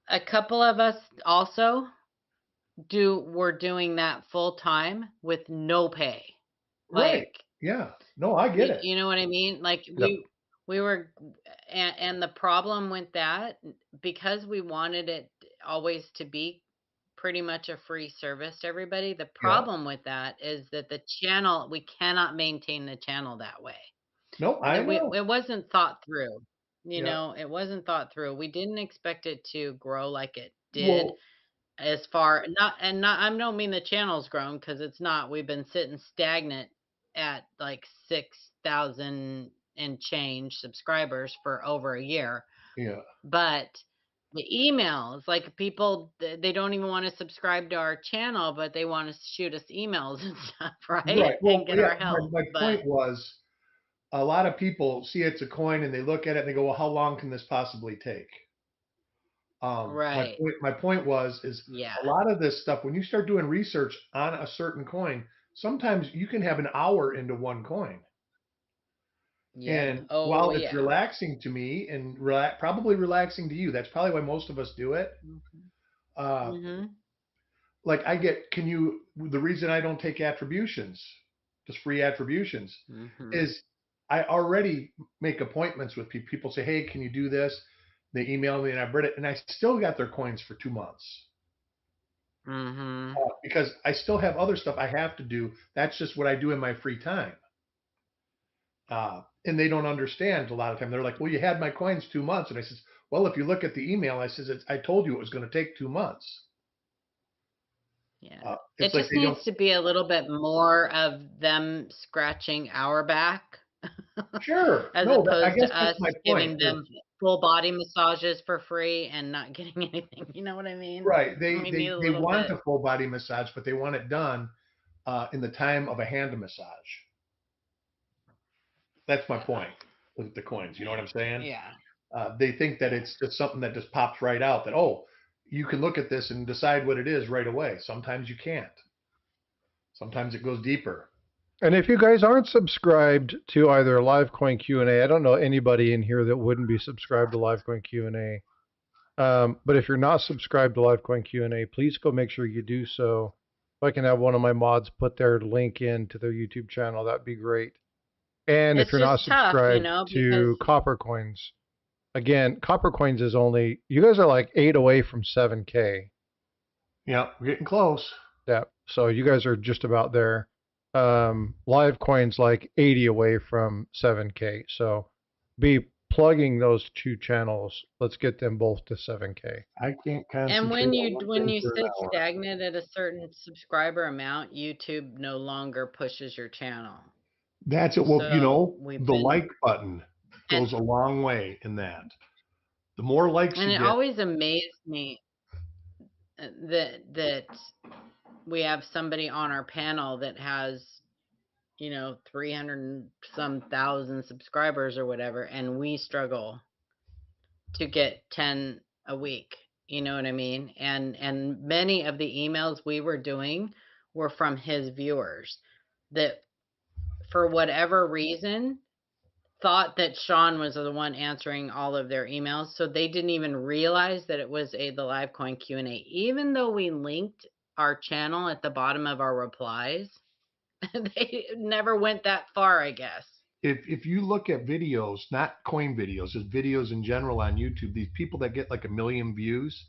a couple of us also we're doing that full time with no pay. Right. Yeah. No, I get it. You know what I mean? Like we were, and the problem with that, because we wanted it always to be pretty much a free service to everybody. The problem with that is that the channel, we cannot maintain the channel that way. No, it wasn't thought through. It wasn't thought through. We didn't expect it to grow like it did. I don't mean the channel's grown, because it's not. We've been sitting stagnant at like 6,000 and change subscribers for over a year. Yeah. But the emails, like, people, they don't even want to subscribe to our channel, but they want to shoot us emails and stuff, right? Well, and get our help. My point was, a lot of people see it's a coin and they look at it and they go, well, how long can this possibly take? Right. My point was, a lot of this stuff, when you start doing research on a certain coin, sometimes you can have an hour into one coin. Yep. And Oh while it's yeah. relaxing to me and probably relaxing to you, that's probably why most of us do it. Mhm. Uh, Mhm. like the reason I don't take attributions, just free attributions, Mhm. is I already make appointments with people. People say, hey, can you do this? They email me and I've read it, and I still got their coins for 2 months. Mhm. Because I still have other stuff I have to do. That's just what I do in my free time. And they don't understand a lot of time. They're like, well, you had my coins 2 months. And I says, well, if you look at the email, I says, I told you it was going to take 2 months. Yeah. It's It like just they don't, needs to be a little bit more of them scratching our back sure. as No, I opposed guess to that's us my point. giving them full body massages for free and not getting anything. You know what I mean? Right. We need a They little want bit. a full body massage, but they want it done in the time of a hand massage. That's my point with the coins. You know what I'm saying? Yeah. They think that Yeah. it's just something that just pops right out that, oh, you can look at this and decide what it is right away. Sometimes you can't. Sometimes it goes deeper. And if you guys aren't subscribed to either Livecoin Q&A, I don't know anybody in here that wouldn't be subscribed to Livecoin Q&A. But if you're not subscribed to Livecoin Q&A, please go make sure you do so. If I can have one of my mods put their link into their YouTube channel, that'd be great. And if It's you're not just tough, subscribed because to Copper Coins, again, Copper Coins is only, you guys are like 8 away from 7K. Yeah, we're getting close. Yeah, so you guys are just about there. Livecoin's like 80 away from 7K. So be plugging those two channels. Let's get them both to 7K. I can't and concentrate on one when thing you for an sit hour. stagnant at a certain subscriber amount, YouTube no longer pushes your channel. That's it. Well, So we've the been like button and goes a long way in that. The more likes and you it get, always amazed me that we have somebody on our panel that has 300 and some thousand subscribers or whatever, and we struggle to get 10 a week. You know what I mean? And many of the emails we were doing were from his viewers that, for whatever reason, thought that Sean was the one answering all of their emails, so they didn't even realize that it was the Livecoin Q&A, even though we linked our channel at the bottom of our replies. They never went that far, I guess. if you look at videos, not coin videos, just videos in general on YouTube, these people that get like 1 million views,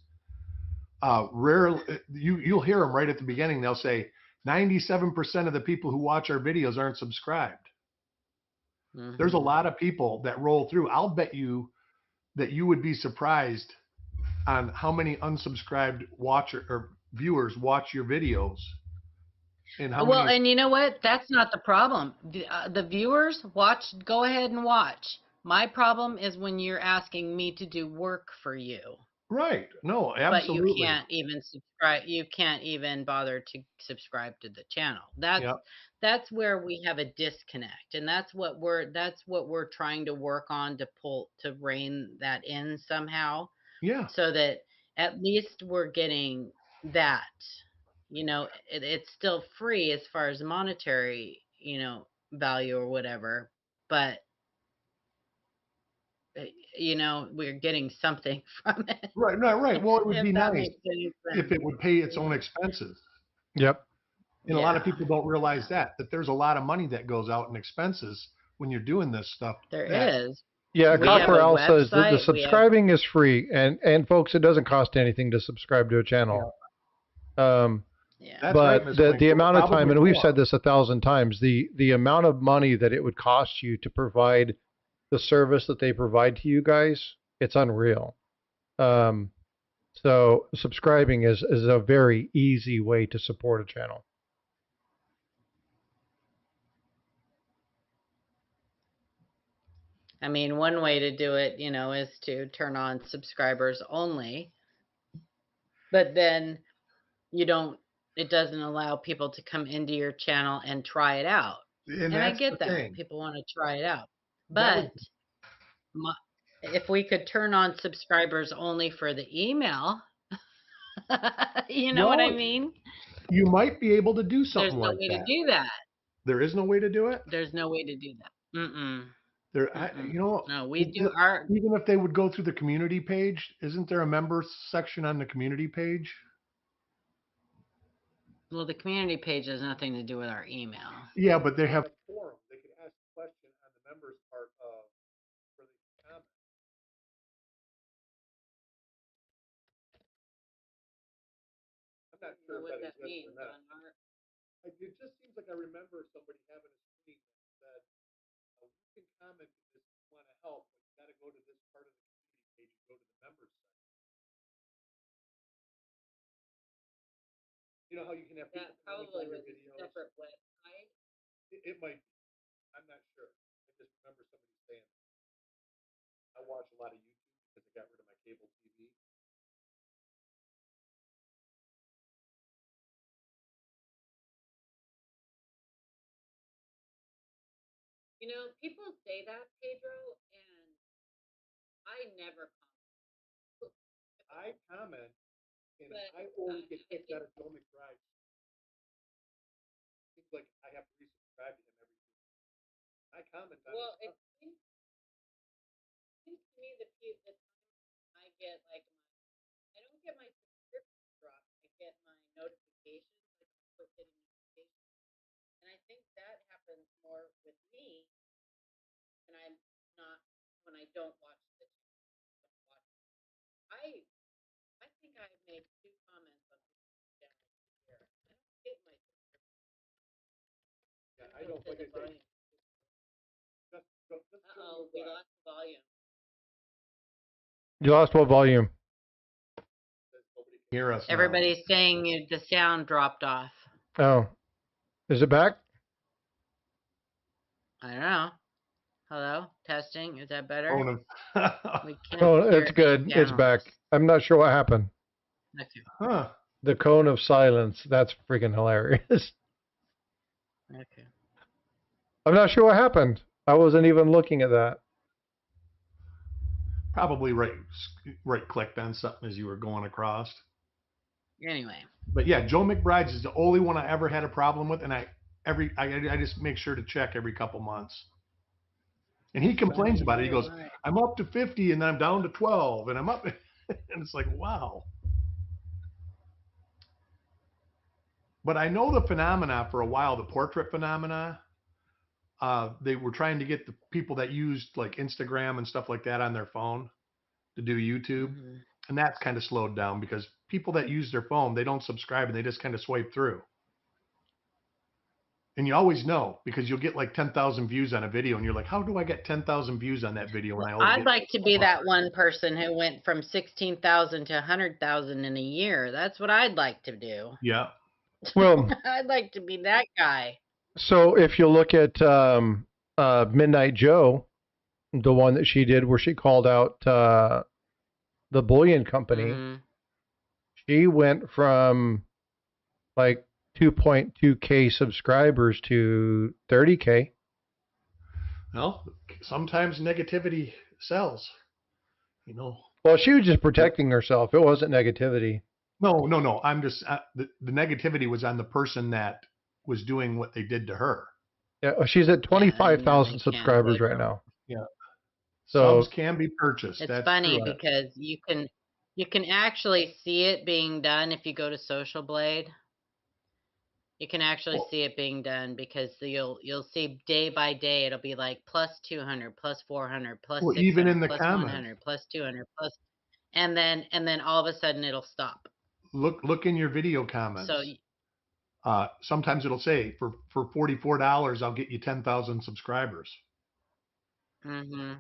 rarely you'll hear them right at the beginning. They'll say 97% of the people who watch our videos aren't subscribed. There's a Mm-hmm. lot of people that roll through. I'll bet you that you would be surprised on how many unsubscribed watcher or viewers watch your videos and how Well, many. and you know what? That's not the problem. The viewers watch, go ahead and watch. My problem is when you're asking me to do work for you, Right. No, but you absolutely. can't even subscribe. You can't even bother to subscribe to the channel. Yeah. That's where we have a disconnect, and that's what we're trying to work on to rein that in somehow, Yeah. so that at least we're getting that. It's still free as far as monetary, value or whatever, but we're getting something from it. Right. No, right. Well, it would If be that nice makes any if sense. it would pay its own Yeah. expenses. Yep. And a lot of Yeah. people don't realize Yeah. that there's a lot of money that goes out in expenses when you're doing this stuff. There That is. Yeah, We have Copper a Owl says that the website. We have subscribing is free, and folks, it doesn't cost anything to subscribe to a channel. Um, Yeah. that's right, but Miss the Winkle. amount of time, Probably and we've more. said this 1,000 times, the amount of money that it would cost you to provide the service that they provide to you guys, it's unreal. So subscribing is a very easy way to support a channel. I mean, one way to do it, is to turn on subscribers only, but then it doesn't allow people to come into your channel and try it out. And And I that's the get that. thing. People want to try it out. That was But if we could turn on subscribers only for the email, you know what I well, mean? You might be able to do There's something no like way to that. do that. There is no way to do it. There's no way to do that. Mm-mm. You know, No, we do our. even if they would go through the community page, isn't there a members section on the community page? Well, the community page has nothing to do with our email. Yeah, but they have a forum. They can ask a question on the members part of for the comment. I'm not sure what if that exists means or not. on our. It just seems like I remember somebody having a screen that said, "You can comment if you want to help, but you got to go to this part of the community page and go to the members section." You know how you can have people That probably comment on was your a videos? separate website. It might be. I'm not sure. I just remember somebody saying that. I watch a lot of YouTube because I got rid of my cable TV. You know, people say that, Pedro, and I never comment. I comment, and But I always get I kicked think out of Joe McBride. Seems like I have to resubscribe to him every 2 weeks. I comment on well, his it stuff. seems to me that the time I get like I don't get my subscription dropped. I get my notifications, like I quit getting notifications, and I think that happens more with me when I'm not when I don't watch the channel. Don't watch it. I think I've made 2 comments on down here. I don't get my subscription. Yeah, I'm I going don't to like the I say. volume. Just Uh-oh, we lost the volume. You lost what volume? Nobody can hear us. Everybody's saying the sound dropped off. Oh, is it back? I don't know. Hello, testing. Is that better? We can't Oh, hear it's any good. It's back. panelists. I'm not sure what happened. Okay. Huh. The cone of silence. That's freaking hilarious. Okay. I'm not sure what happened. I wasn't even looking at that. Probably right clicked on something as you were going across. Anyway. But yeah, Joe McBride's is the only one I ever had a problem with, and I just make sure to check every couple months. And he complains about it. He goes, "I'm up to 50 and I'm down to 12 and I'm up," and it's like, wow. But I know the phenomena for a while, the portrait phenomena. They were trying to get the people that used like Instagram and stuff like that on their phone to do YouTube. Mhm. And that's kind of slowed down because people that use their phone, they don't subscribe and they just kind of swipe through. And you always know because you'll get like 10,000 views on a video and you're like, how do I get 10,000 views on that video when I only I'd get like to be that one person who went from 16,000 to 100,000 in a year. That's what I'd like to do. Yeah. Well, I'd like to be that guy. so if you look at Midnight Joe, the one that she did where she called out the bullion company, Mhm. she went from like 2.2K subscribers to 30K. Well, sometimes negativity sells, you know. Well, she was just protecting herself. It wasn't negativity. No. I'm just the negativity was on the person that was doing what they did to her. Yeah, she's at 25,000 subscribers right now. Yeah. So subs can be purchased. It's That's funny true. because you can actually see it being done if you go to Social Blade. You can actually see it being done because you'll see day by day it'll be like plus 200, plus 400, plus Well, 600, even in the plus comments. 100, plus 200, plus, and then all of a sudden it'll stop. Look in your video comments. So sometimes it'll say for $44 I'll get you 10,000 subscribers. Mhm.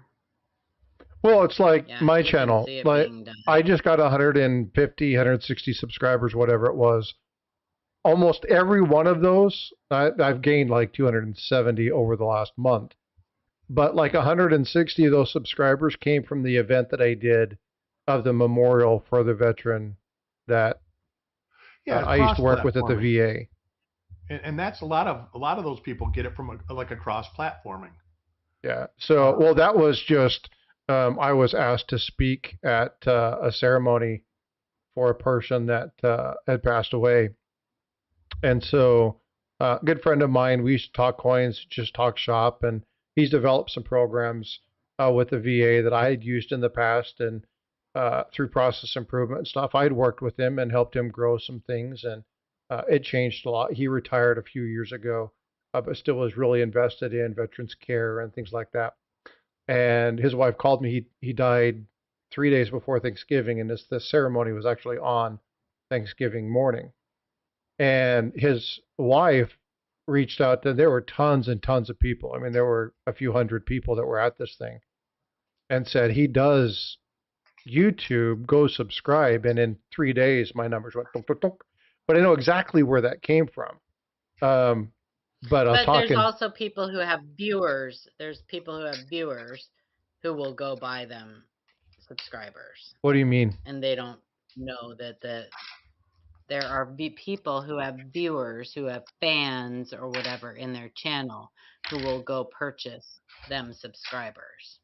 well, it's like Yeah, my you can channel. see it Like being done. I just got 150, 160 subscribers, whatever it was. Almost every one of those, I've gained like 270 over the last month. But like 160 of those subscribers came from the event that I did of the memorial for the veteran that Yeah, I used to work with at the VA. And that's a lot of those people get it from like a cross platforming. Yeah. So, well, that was just I was asked to speak at a ceremony for a person that had passed away, And so, a good friend of mine, we used to talk coins, just talk shop, and he's developed some programs with the VA that I had used in the past, and through process improvement and stuff, I'd worked with him and helped him grow some things, and it changed a lot. He retired a few years ago, but still was really invested in veterans care and things like that. And his wife called me. He died 3 days before Thanksgiving, and the ceremony was actually on Thanksgiving morning. And his wife reached out, and there were tons and tons of people. I mean, there were a few hundred people that were at this thing, and said he does YouTube, go subscribe, and in 3 days my numbers went dunk, dunk, dunk. But I know exactly where that came from. But I was But there's talking. also people who have viewers. There's people who have viewers who will go buy them subscribers, What do you mean? and they don't know that there are people who have viewers, who have fans or whatever in their channel, who will go purchase them subscribers.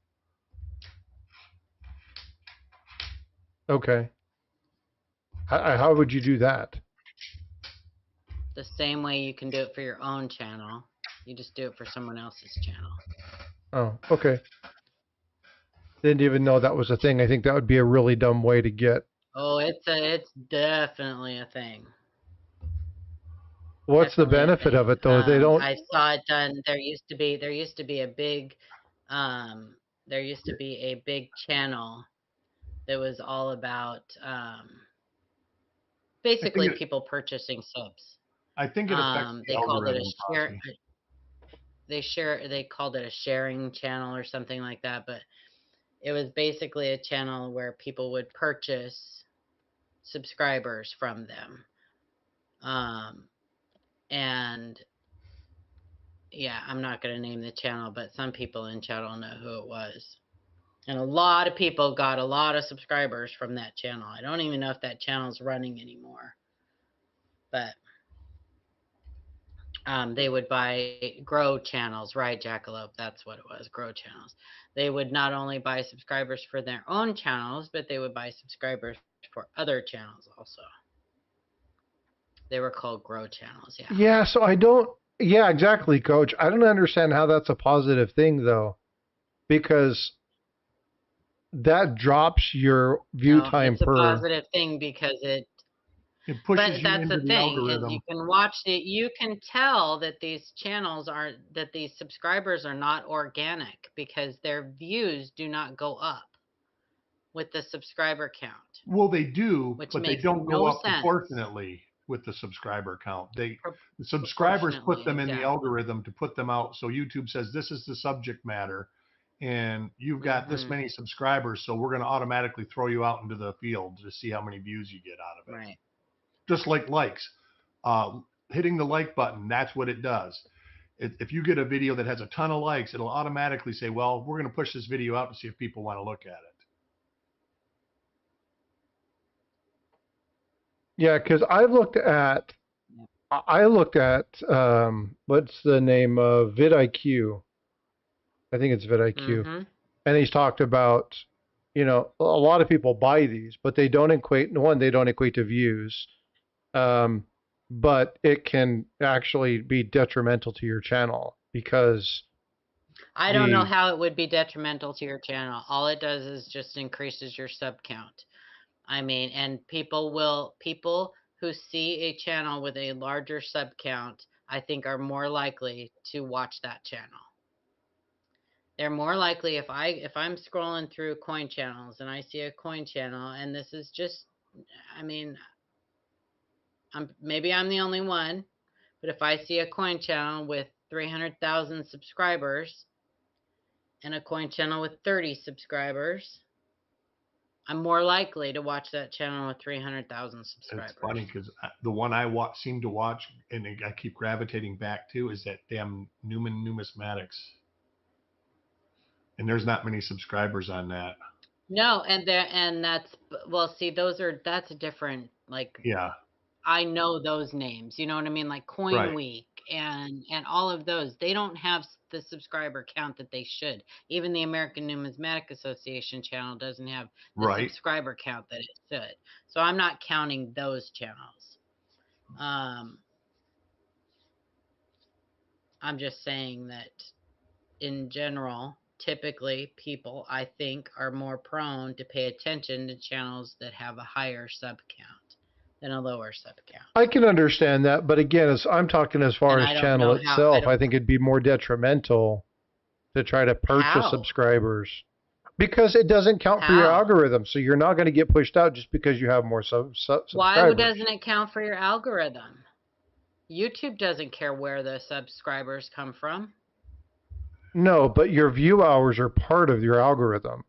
Okay. How would you do that? The same way you can do it for your own channel. You just do it for someone else's channel. Oh, okay. Didn't even know that was a thing. I think that would be a really dumb way to get. Oh, it's definitely a thing. What's the Definitely a benefit of thing. it though? They don't. I saw it done. There used to be a big there used to be a big channel that was all about basically people purchasing subs. I think it affects the They called it a algorithm. share. They called it a sharing channel or something like that. But it was basically a channel where people would purchase subscribers from them. And yeah, I'm not going to name the channel, but some people in chat will know who it was. And a lot of people got a lot of subscribers from that channel. I don't even know if that channel's running anymore. But they would buy grow channels, right, Jackalope? That's what it was, grow channels. They would not only buy subscribers for their own channels, but they would buy subscribers for other channels also. They were called grow channels, yeah. Yeah, so I don't. Yeah, exactly, Coach. I don't understand how that's a positive thing though, because that drops your view No, time it's a per. positive thing because It pushes but you that's into the the thing is algorithm. you can watch it. You can tell that these channels are that these subscribers are not organic because their views do not go up with the subscriber count. Well, they do, Which but they makes don't go no up sense. proportionately with the subscriber count. The subscribers put them in the exactly. algorithm to put them out. So YouTube says this is the subject matter, and you've got this many subscribers, so we're going to automatically throw you out into the field to see how many views you get out of it. Right. Just like likes, hitting the like button, that's what it does. If you get a video that has a ton of likes, it'll automatically say, well, we're going to push this video out to see if people want to look at it. Yeah, because I looked at what's the name of vidIQ? I think it's vidIQ, and he's talked about, a lot of people buy these, but they don't equate. One, they don't equate to views, but it can actually be detrimental to your channel because I don't know how it would be detrimental to your channel. All it does is just increases your sub count. I mean, and people who see a channel with a larger sub count, I think are more likely to watch that channel. They're more likely if I'm scrolling through coin channels and I see a coin channel, and this is just, I mean, maybe I'm the only one, but if I see a coin channel with 300,000 subscribers and a coin channel with 30 subscribers, I'm more likely to watch that channel with 300,000 subscribers. It's funny because the one I seem to watch and I keep gravitating back to is that damn Numismatics. And there's not many subscribers on that. No, and that's, well, see, that's a different, like, yeah. I know those names, you know what I mean? Like Coin Week and all of those, they don't have the subscriber count that they should. Even the American Numismatic Association channel doesn't have the subscriber count that it should. So I'm not counting those channels. I'm just saying that in general, typically people, I think, are more prone to pay attention to channels that have a higher sub count than a lower sub count. I can understand that, but again, as I'm talking as far And as I don't channel know how. itself, I think it'd be more detrimental to try to purchase How? subscribers because it doesn't count for your How? algorithm. So you're not going to get pushed out just because you have more Why subscribers. doesn't it count for your algorithm? YouTube doesn't care where the subscribers come from. No, but your view hours are part of your algorithm.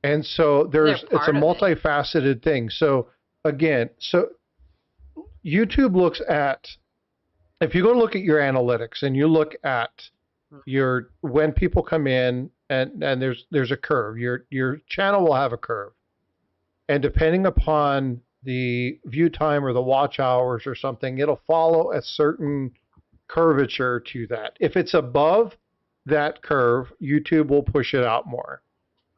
And so it's a multifaceted thing. So again, YouTube looks at, if you go look at your analytics and you look at when people come in and there's a curve, your channel will have a curve. And depending upon the view time or the watch hours or something, it'll follow a certain curvature to that. If it's above that curve, YouTube will push it out more.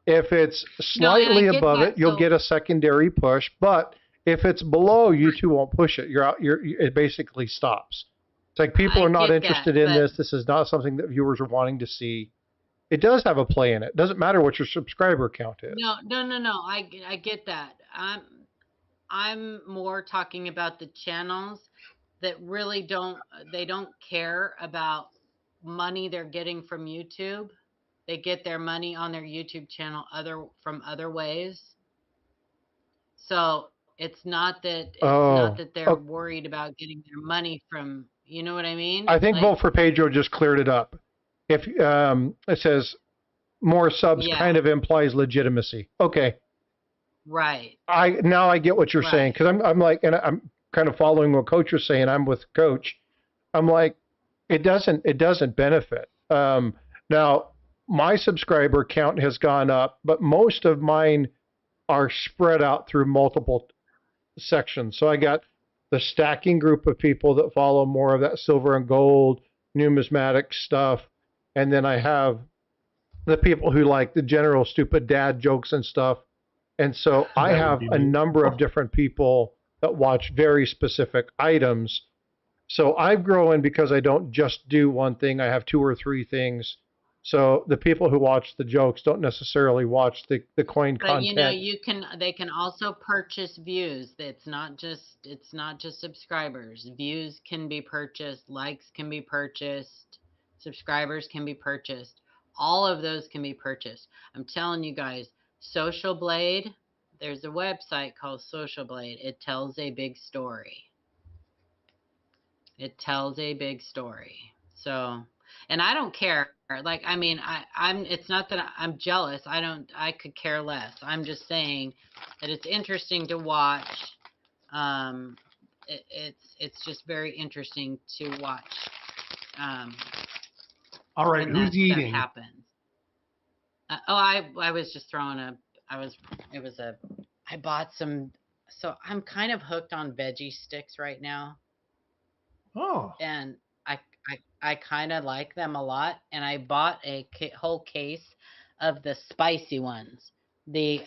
If it's slightly above it, you'll get a secondary push. But if it's below, YouTube won't push it. It basically stops. It's like people are not interested in this. This is not something that viewers are wanting to see. It does have a play in it. It doesn't matter what your subscriber count is. No. I get that. I'm more talking about the channels that really don't care about money they're getting from YouTube. They get their money on their YouTube channel from other ways. So it's not that they're worried about getting their money from, you know what I mean? I think Vote for Pedro just cleared it up. If it says more subs kind of implies legitimacy. Okay. Right. Now I get what you're saying, because I'm like, and I'm kind of following what Coach was saying. I'm with Coach. I'm like, it doesn't benefit. Now my subscriber count has gone up, but most of mine are spread out through multiple sections. So I got the stacking group of people that follow more of that silver and gold numismatic stuff, and then I have the people who like the general stupid dad jokes and stuff. And so I have a number of different people that watch very specific items. So I've grown because I don't just do one thing. I have 2 or 3 things. So the people who watch the jokes don't necessarily watch the coin content. But they can also purchase views. It's not just subscribers. Views can be purchased, likes can be purchased, subscribers can be purchased. All of those can be purchased. I'm telling you guys, Social Blade, there's a website called Social Blade. It tells a big story. So, and I don't care. Like, I mean, it's not that I'm jealous. I could care less. I'm just saying that it's interesting to watch. It's just very interesting to watch. All right, who's eating? That happens. I was just throwing I bought some, so I'm kind of hooked on veggie sticks right now. Oh. And I kind of like them a lot. And I bought a whole case of the spicy ones, the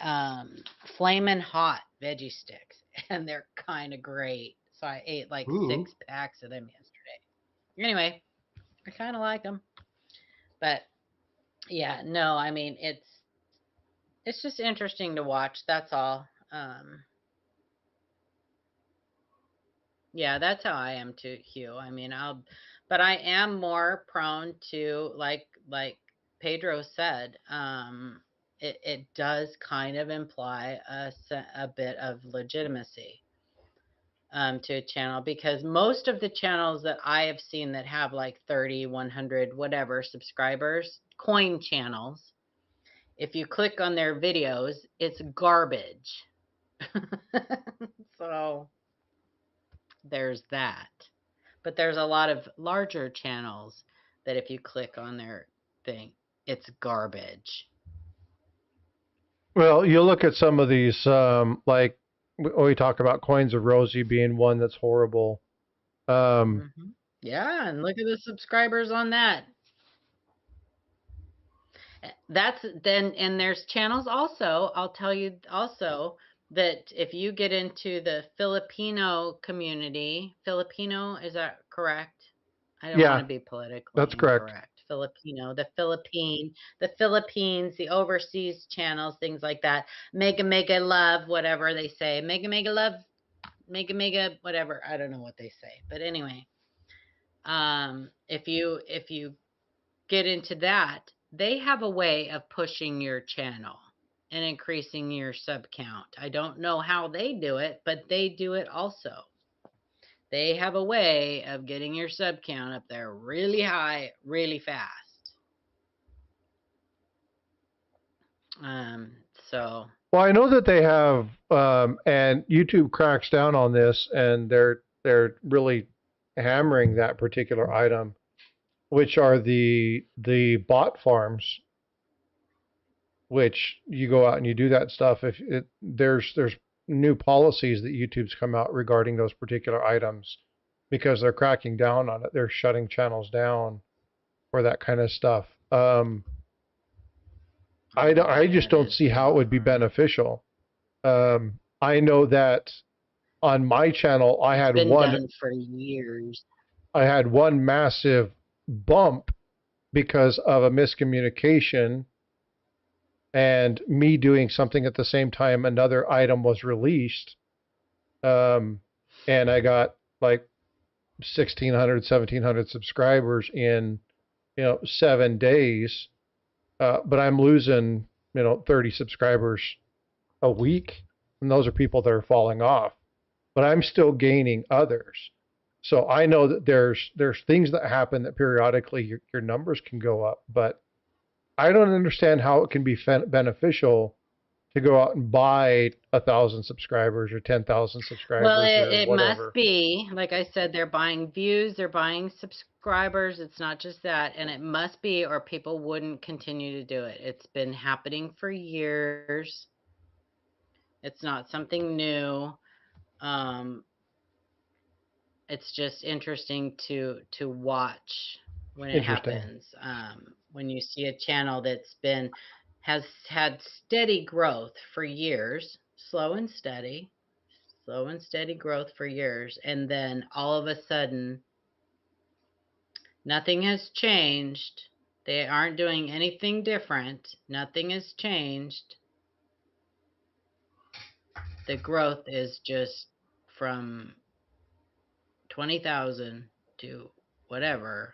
Flamin' Hot veggie sticks. And they're kind of great. So I ate like 6 packs of them yesterday. Anyway, I kind of like them. But yeah, no, I mean, it's just interesting to watch. That's all. Yeah, that's how I am too, Hugh. I mean, but I am more prone to, like Pedro said, it does kind of imply a bit of legitimacy to a channel, because most of the channels that I have seen that have like 30, 100, whatever subscribers, coin channels, if you click on their videos, it's garbage. So there's that. But there's a lot of larger channels that if you click on their thing, it's garbage. Well, you look at some of these, like we talk about Coins of Rosie being one that's horrible. Yeah, and look at the subscribers on that. And there's channels also, I'll tell you also, that if you get into the Filipino community, Filipino, is that correct? I don't want Yeah, to be politically that's correct. incorrect. Filipino, the Philippines, the overseas channels, things like that. Mega love, whatever they say. Mega love, mega whatever. I don't know what they say, but anyway, if you get into that, they have a way of pushing your channel and increasing your sub count. I don't know how they do it, but they do it also. They have a way of getting your sub count up there really high, really fast. So Well, I know that they have, and YouTube cracks down on this, and they're really hammering that particular item, which are the bot farms, which you go out and you do that stuff. If it, there's new policies that YouTube's come out regarding those particular items because they're cracking down on it. They're shutting channels down for that kind of stuff. I just don't see how it would be beneficial. I know that on my channel, it's been done for years. I had one massive bump because of a miscommunication and me doing something at the same time another item was released. And I got like 1,600, 1,700 subscribers in, 7 days. But I'm losing, 30 subscribers a week. And those are people that are falling off. But I'm still gaining others. So I know that there's things that happen that periodically your numbers can go up, but I don't understand how it can be beneficial to go out and buy 1,000 subscribers or 10,000 subscribers. Well, or it whatever. must be, like I said, they're buying views, they're buying subscribers. It's not just that, and it must be, or people wouldn't continue to do it. It's been happening for years. It's not something new. It's just interesting to watch when it happens. When you see a channel has had steady growth for years, slow and steady growth for years, and then all of a sudden nothing has changed. They aren't doing anything different. Nothing has changed. The growth is just from 20,000 to whatever,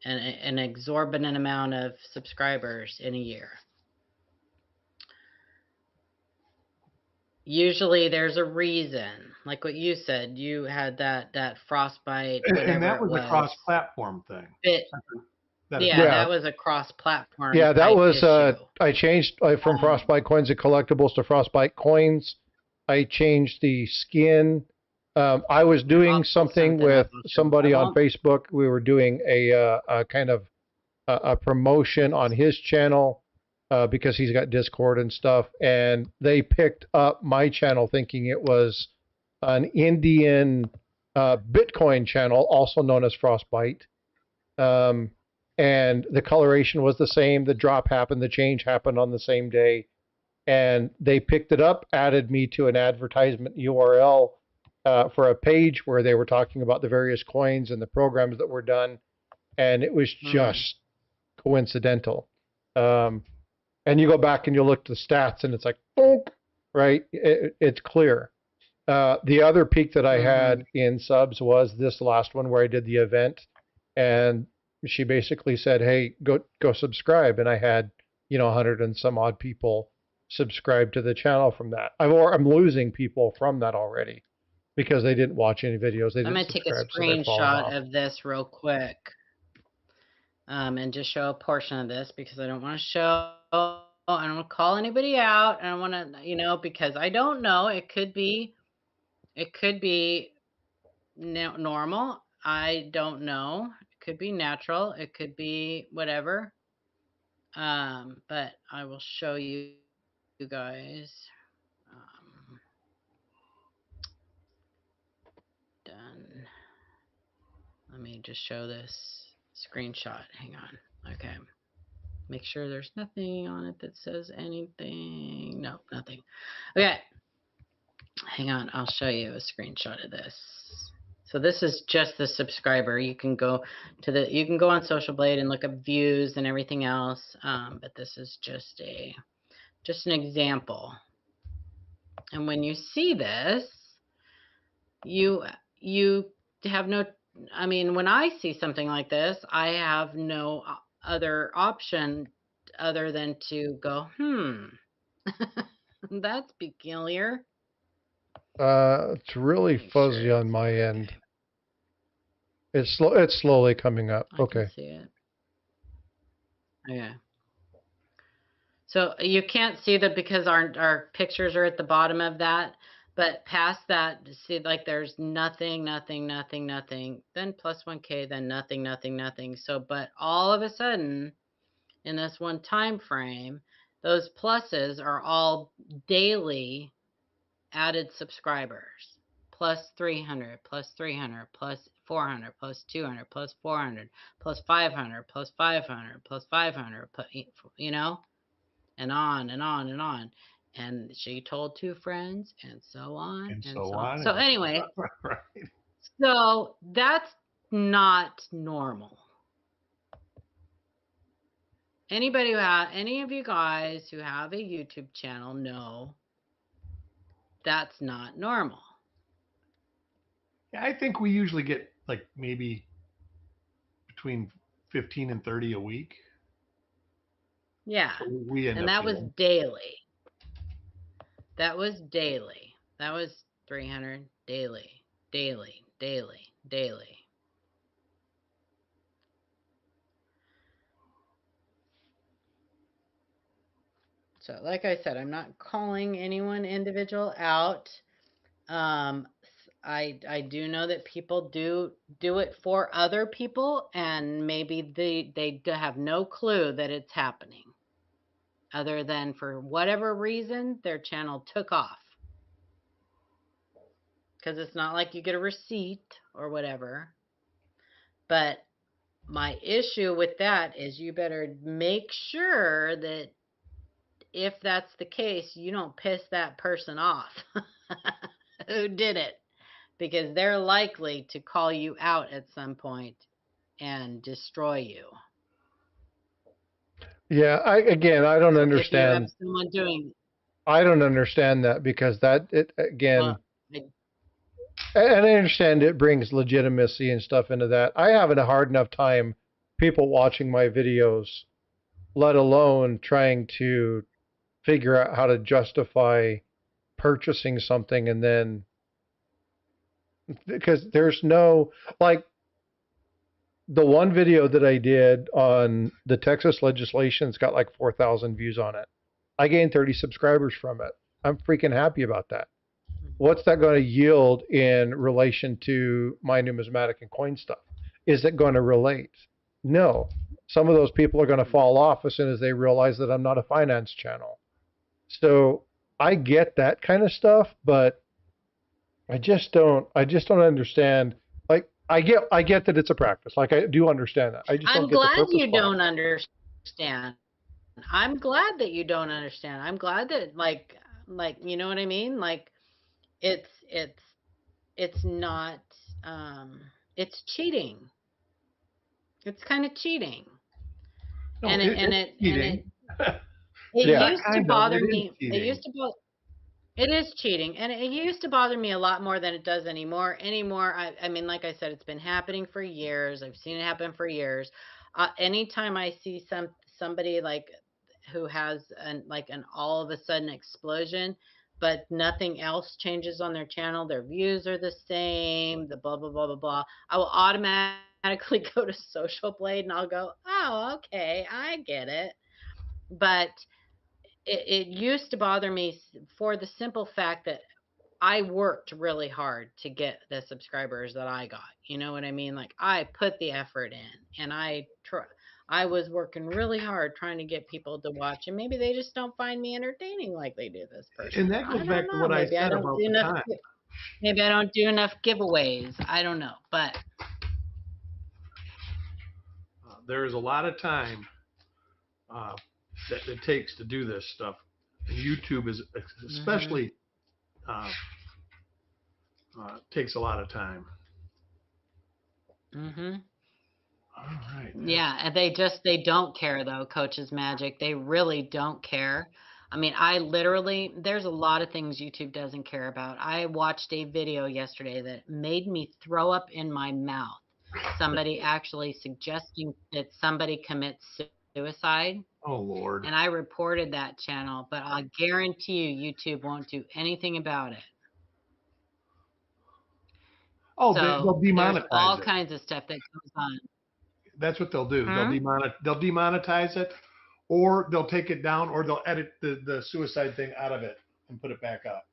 and an exorbitant amount of subscribers in a year. Usually there's a reason, like what you said. You had that Frostbyte, whatever, and that was it was a cross-platform thing. That was a cross-platform. Yeah, that was. Issue. I changed from Frostbyte coins and collectibles to Frostbyte coins. I changed the skin. I was doing something with somebody on Facebook. We were doing a kind of a promotion on his channel because he's got Discord and stuff, and they picked up my channel thinking it was an Indian Bitcoin channel, also known as Frostbyte. And the coloration was the same. The drop happened. The change happened on the same day. And they picked it up, added me to an advertisement URL for a page where they were talking about the various coins and the programs that were done. And it was just coincidental. And you go back and you look at the stats and it's like, right? It's clear. The other peak that I had in subs was this last one where I did the event. And she basically said, hey, go subscribe. And I had, 100 and some odd people subscribe to the channel from that. I'm losing people from that already because they didn't watch any videos. I'm going to take a screenshot of this real quick and just show a portion of this because I don't want to call anybody out. I don't want to, because I don't know. It could be normal. I don't know. It could be natural. It could be whatever. But I will show you guys. Done. Let me just show this screenshot. Hang on. Okay. Make sure there's nothing on it that says anything. No, nothing. Okay. Hang on. I'll show you a screenshot of this. So this is just the subscriber. You can go on Social Blade and look up views and everything else. But this is just an example. And when you see this, you have no, I mean, when I see something like this, I have no other option other than to go, that's peculiar. It's really fuzzy on my end. It's slowly coming up. I Okay. can see it. Okay. So you can't see that because our pictures are at the bottom of that, but past that, see, like there's nothing, then plus 1K, then nothing. So, but all of a sudden, in this one time frame, those pluses are all daily added subscribers. Plus 300, plus 300, plus 400, plus 200, plus 400, plus 500, plus 500, plus 500, you know? And on and on and on. And she told 2 friends, and so on and so on. So anyway, right. So that's not normal. Any of you guys who have a YouTube channel know that's not normal. Yeah, I think we usually get like maybe between 15 and 30 a week. Yeah. And that was daily. That was 300 daily. So like I said, I'm not calling anyone individual out. I do know that people do it for other people, and maybe they have no clue that it's happening, other than for whatever reason their channel took off. Because it's not like you get a receipt or whatever. But my issue with that is you better make sure that if that's the case, you don't piss that person off who did it, because they're likely to call you out at some point and destroy you. Yeah, I don't understand. If you have someone doing, I don't understand that, because and I understand it brings legitimacy and stuff into that. I have a hard enough time people watching my videos, let alone trying to figure out how to justify purchasing something, and then, because there's no, like, the one video that I did on the Texas legislation's got like 4,000 views on it. I gained 30 subscribers from it. I'm freaking happy about that. What's that going to yield in relation to my numismatic and coin stuff? Is it going to relate? No. Some of those people are going to fall off as soon as they realize that I'm not a finance channel. So I get that kind of stuff, but I just don't understand. Like, I get that it's a practice. Like, I do understand that. I just don't get the purpose. I'm glad you don't understand. I'm glad that you don't understand. I'm glad that like you know what I mean? Like, it's not it's cheating. It's kind of cheating. No, and it used to bother me. It is cheating, and it used to bother me a lot more than it does anymore. I mean, like I said, it's been happening for years. I've seen it happen for years. Anytime I see somebody like who has an all of a sudden explosion, but nothing else changes on their channel, their views are the same, the blah blah blah blah blah, I will automatically go to Social Blade and I'll go, oh, okay, I get it. But it used to bother me for the simple fact that I worked really hard to get the subscribers that I got. You know what I mean? Like, I put the effort in, and I was working really hard trying to get people to watch, and maybe they just don't find me entertaining like they do this person. And that goes back to what I said about the time. Maybe I don't do enough giveaways. I don't know, but there is a lot of time that it takes to do this stuff. And YouTube is especially takes a lot of time. Mm-hmm. All right. Yeah, and they don't care though, Coach's Magic. They really don't care. I mean, there's a lot of things YouTube doesn't care about. I watched a video yesterday that made me throw up in my mouth. Somebody actually suggesting that somebody commit suicide, Oh Lord. and I reported that channel, but I guarantee you YouTube won't do anything about it. Oh, So they'll there's demonetize all it. kinds of stuff that goes on. That's what they'll do. Hmm? They'll demonetize it, or they'll take it down, or they'll edit the suicide thing out of it and put it back up.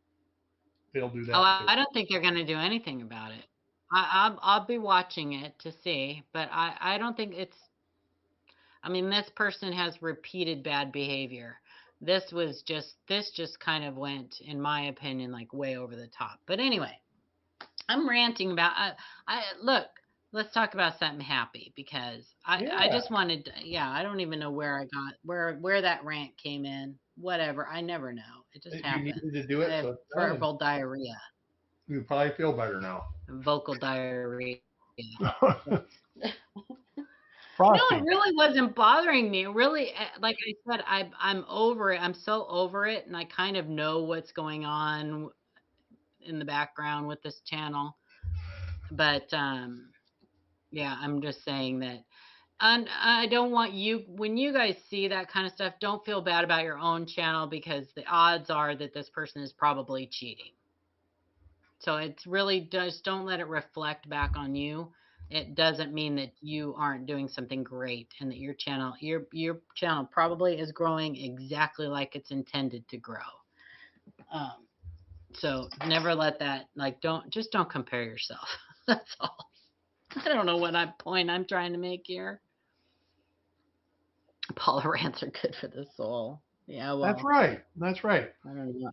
They'll do that Oh, too. I don't think they're going to do anything about it. I'll be watching it to see, but I don't think it's. I mean, this person has repeated bad behavior. This just kind of went, in my opinion, like way over the top. But anyway, I'm ranting about. Look. Let's talk about something happy, because I just wanted. I don't even know where I got where that rant came in. Whatever. I never know. It just You happens. needed to do it, I have so it's done. verbal diarrhea. You probably feel better now. Vocal diarrhea. Frosty. No, it really wasn't bothering me. Really, like I said, I'm over it. I'm so over it, and I kind of know what's going on in the background with this channel. But yeah, I'm just saying that. And I don't want you, when you guys see that kind of stuff, don't feel bad about your own channel, because the odds are that this person is probably cheating. So it's really just, don't let it reflect back on you. It doesn't mean that you aren't doing something great, and that your channel probably is growing exactly like it's intended to grow. So never let that, like, don't compare yourself. That's all. I don't know what point I'm trying to make here. Paula rants are good for the soul. Yeah, well. That's right. That's right. I don't know.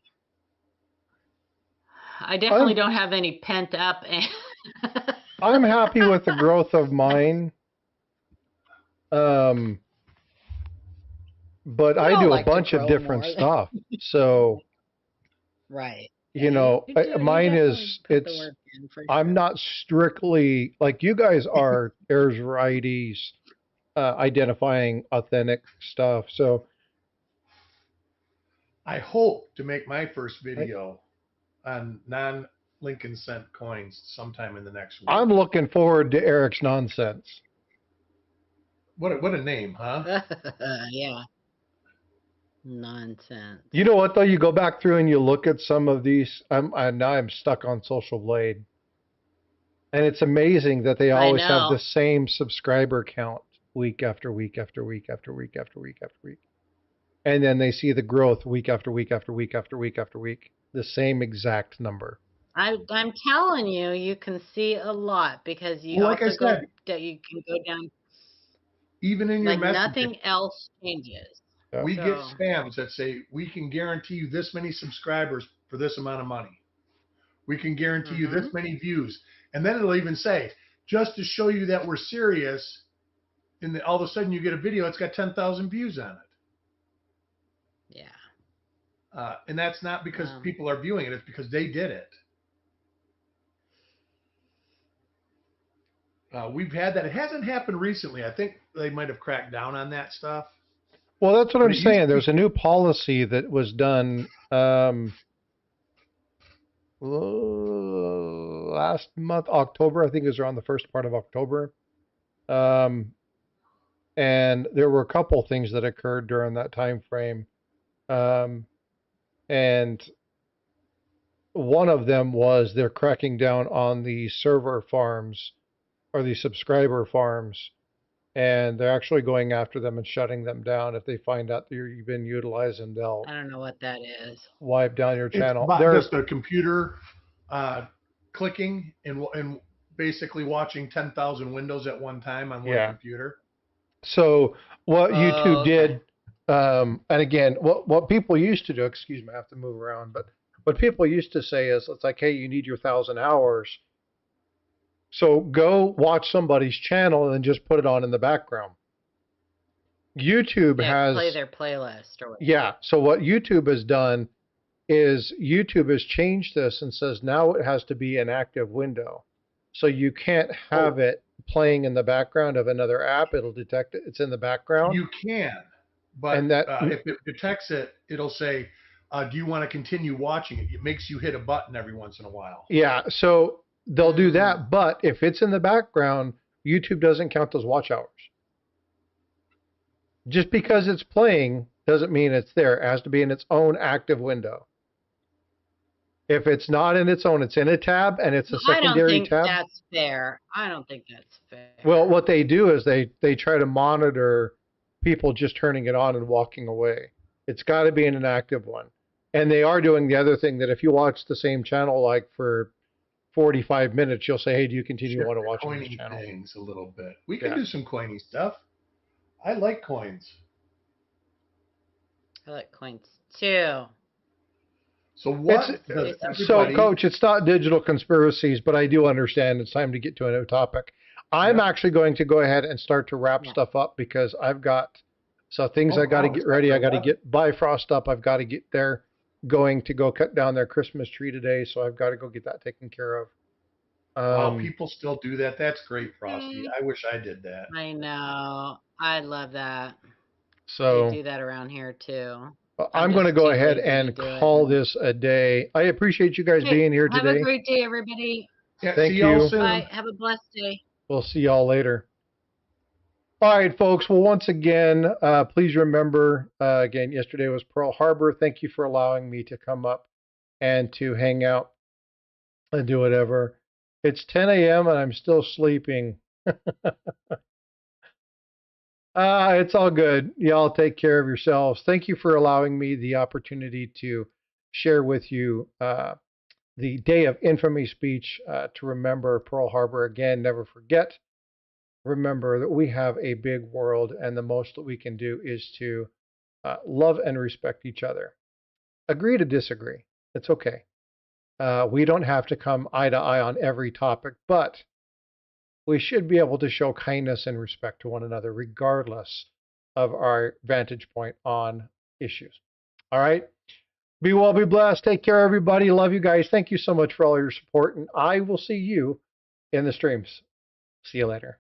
I definitely don't have any pent up. I'm happy with the growth of mine. But I do a bunch of different stuff. So, right. You know, mine is, I'm not strictly, like you guys are heirs varieties, identifying authentic stuff. So I hope to make my first video on non-Lincoln cent coins sometime in the next week. I'm looking forward to Eric's nonsense. What a name, huh? Yeah. Nonsense. You know what though? You go back through and you look at some of these. Now I'm stuck on Social Blade, and it's amazing that they always have the same subscriber count week after week after week after week after week after week, and then they see the growth week after week after week after week after week, the same exact number. I'm telling you, you can see a lot, because you like I said, you can go down. Even in your like messaging, nothing else changes. We get spams that say, we can guarantee you this many subscribers for this amount of money. We can guarantee you this many views. And then it'll even say, just to show you that we're serious, and all of a sudden you get a video, it's got 10,000 views on it. Yeah. And that's not because people are viewing it. It's because they did it. We've had that. It hasn't happened recently. I think they might have cracked down on that stuff. Well, that's what I'm saying. There's a new policy that was done last month, October. I think it was around the first part of October. And there were a couple things that occurred during that time frame. And one of them was they're cracking down on the server farms, or the subscriber farms. And they're actually going after them and shutting them down. If they find out that you've been utilizing, they'll, I don't know what that is, wipe down your channel. It's just a computer clicking and basically watching 10,000 windows at one time on one computer. So what YouTube did, and again, what people used to do, excuse me, I have to move around, but what people used to say is, it's like, hey, you need your 1,000 hours. So go watch somebody's channel and then just put it on in the background. YouTube has play their playlist or whatever. Yeah. So what YouTube has done is YouTube has changed this and says now it has to be an active window. So you can't have it playing in the background of another app, it'll detect it. It's in the background. You can, but And that if it detects it, it'll say, do you want to continue watching it? It makes you hit a button every once in a while. Yeah, so they'll do that, but if it's in the background, YouTube doesn't count those watch hours. Just because it's playing doesn't mean it's there. It has to be in its own active window. If it's not in its own, it's in a tab and it's a secondary tab. That's fair. I don't think that's fair. Well, what they do is they try to monitor people just turning it on and walking away. It's got to be in an active one. And they are doing the other thing that if you watch the same channel like for 45 minutes, you'll say, hey, do you continue want to watch this channel? Things a little bit. We can do some coiny stuff. I like coins. I like coins too. So what? So, Coach, it's not digital conspiracies, but I do understand it's time to get to a new topic. I'm actually going to go ahead and start to wrap stuff up because I've got things I got to get ready. I got to get Bifrost up. I've got to get there. Going to go cut down their Christmas tree today, so I've got to go get that taken care of. People still do that. That's great, Frosty. I wish I did that. I know. I love that. So we do that around here too. I'm going to go ahead and call this a day. I appreciate you guys being here today. Have a great day, everybody. Yeah, Thank you. Bye. Have a blessed day. We'll see y'all later. All right, folks. Well, once again, please remember, again, yesterday was Pearl Harbor. Thank you for allowing me to come up and to hang out and do whatever. It's 10 a.m. and I'm still sleeping. It's all good. Y'all take care of yourselves. Thank you for allowing me the opportunity to share with you the Day of Infamy speech to remember Pearl Harbor. Again, never forget. Remember that we have a big world, and the most that we can do is to love and respect each other. Agree to disagree. It's okay. We don't have to come eye to eye on every topic, but we should be able to show kindness and respect to one another, regardless of our vantage point on issues. All right? Be well, be blessed. Take care, everybody. Love you guys. Thank you so much for all your support, and I will see you in the streams. See you later.